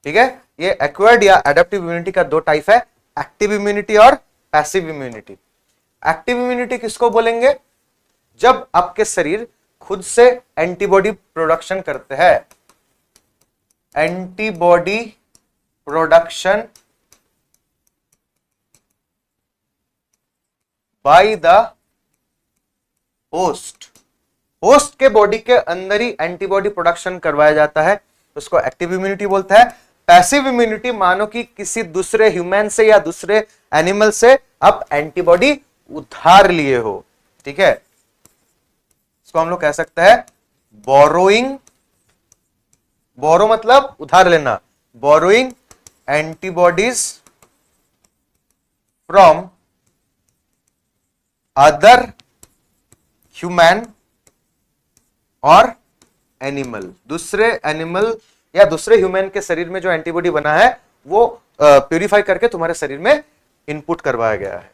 ठीक है, ये एक्वायर्ड या एडेप्टिव इम्यूनिटी का 2 टाइप है, एक्टिव इम्यूनिटी और पैसिव इम्यूनिटी। एक्टिव इम्यूनिटी किसको बोलेंगे? जब आपके शरीर खुद से एंटीबॉडी प्रोडक्शन करते हैं। Antibody production by the host के बॉडी के अंदर ही एंटीबॉडी प्रोडक्शन करवाया जाता है, उसको एक्टिव इम्यूनिटी बोलता है। पैसिव इम्यूनिटी मानो कि किसी दूसरे ह्यूमन से या दूसरे एनिमल से आप एंटीबॉडी उधार लिए हो, ठीक है। इसको हम लोग कह सकते हैं बोरोइंग, बोरो मतलब उधार लेना, borrowing antibodies from other human और एनिमल, दूसरे एनिमल या दूसरे ह्यूमन के शरीर में जो एंटीबॉडी बना है वो प्यूरिफाई करके तुम्हारे शरीर में इनपुट करवाया गया है,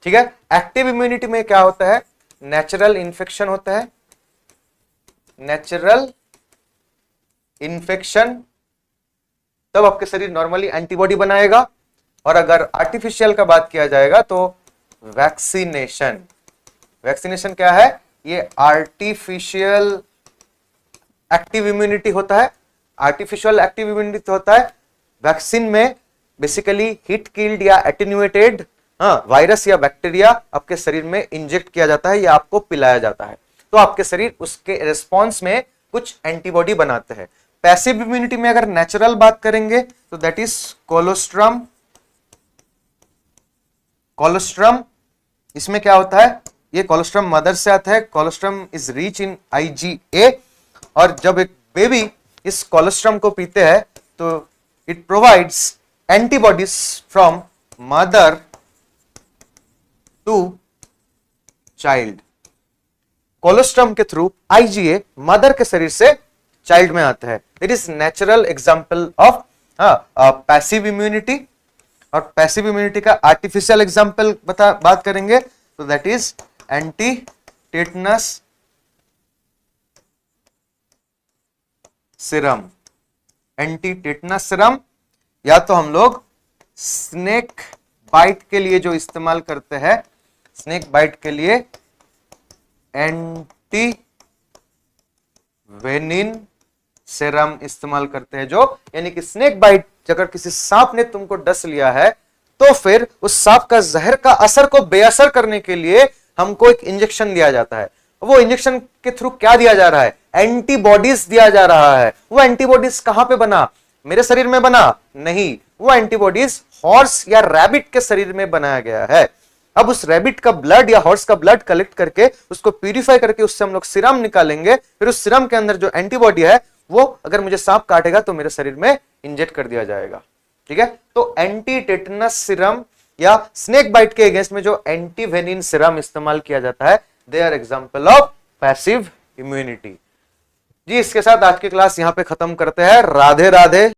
ठीक है। एक्टिव इम्यूनिटी में क्या होता है, नेचुरल इन्फेक्शन होता है, नेचुरल इन्फेक्शन, तब आपके शरीर नॉर्मली एंटीबॉडी बनाएगा। और अगर आर्टिफिशियल का बात किया जाएगा तो वैक्सीनेशन, वैक्सीनेशन क्या है, ये आर्टिफिशियल एक्टिव इम्यूनिटी होता है, आर्टिफिशियल एक्टिव इम्यूनिटी होता है। वैक्सीन में बेसिकली हीट किल्ड या एटेन्यूएटेड वायरस या बैक्टीरिया आपके शरीर में इंजेक्ट किया जाता है या आपको पिलाया जाता है, तो आपके शरीर उसके रिस्पॉन्स में कुछ एंटीबॉडी बनाते हैं। पैसिव इम्यूनिटी में अगर नेचुरल बात करेंगे तो दैट इज कोलोस्ट्रम, कोलोस्ट्रम इसमें क्या होता है, ये कोलोस्ट्रम मदर से आता है, colostrum is rich in IgA, और जब एक बेबी इस कोलोस्ट्रम को पीते हैं तो it provides antibodies from mother to child. Colostrum के थ्रू IgA मदर के शरीर से चाइल्ड में आता है। It is natural example of passive immunity. और पैसिव इम्यूनिटी का आर्टिफिशियल एग्जाम्पल बात करेंगे तो that is anti tetanus serum. Anti tetanus serum या तो हम लोग स्नेक बाइट के लिए जो इस्तेमाल करते हैं, स्नेक बाइट के लिए एंटी वेनिन सीरम इस्तेमाल करते हैं, जो यानी कि स्नेक बाइट, अगर किसी सांप ने तुमको डस लिया है तो फिर उस सांप का जहर का असर को बेअसर करने के लिए हमको एक इंजेक्शन दिया जाता है। वो इंजेक्शन के थ्रू क्या दिया जा रहा है, एंटीबॉडीज दिया जा रहा है। वो एंटीबॉडीज कहां पे बना, मेरे शरीर में बना नहीं, वो एंटीबॉडीज हॉर्स या रैबिट के शरीर में बनाया गया है। अब उस रैबिट का ब्लड या हॉर्स का ब्लड कलेक्ट करके उसको प्यूरिफाई करके उससे हम लोग सीरम निकालेंगे, फिर उस सीरम के अंदर जो एंटीबॉडी है वो अगर मुझे सांप काटेगा तो मेरे शरीर में इंजेक्ट कर दिया जाएगा, ठीक है। तो एंटी टेटनस सीरम या स्नेक बाइट के अगेंस्ट में जो एंटी वेनिन सीरम इस्तेमाल किया जाता है, they are example of passive immunity. जी, इसके साथ आज की क्लास यहां पे खत्म करते हैं। राधे राधे।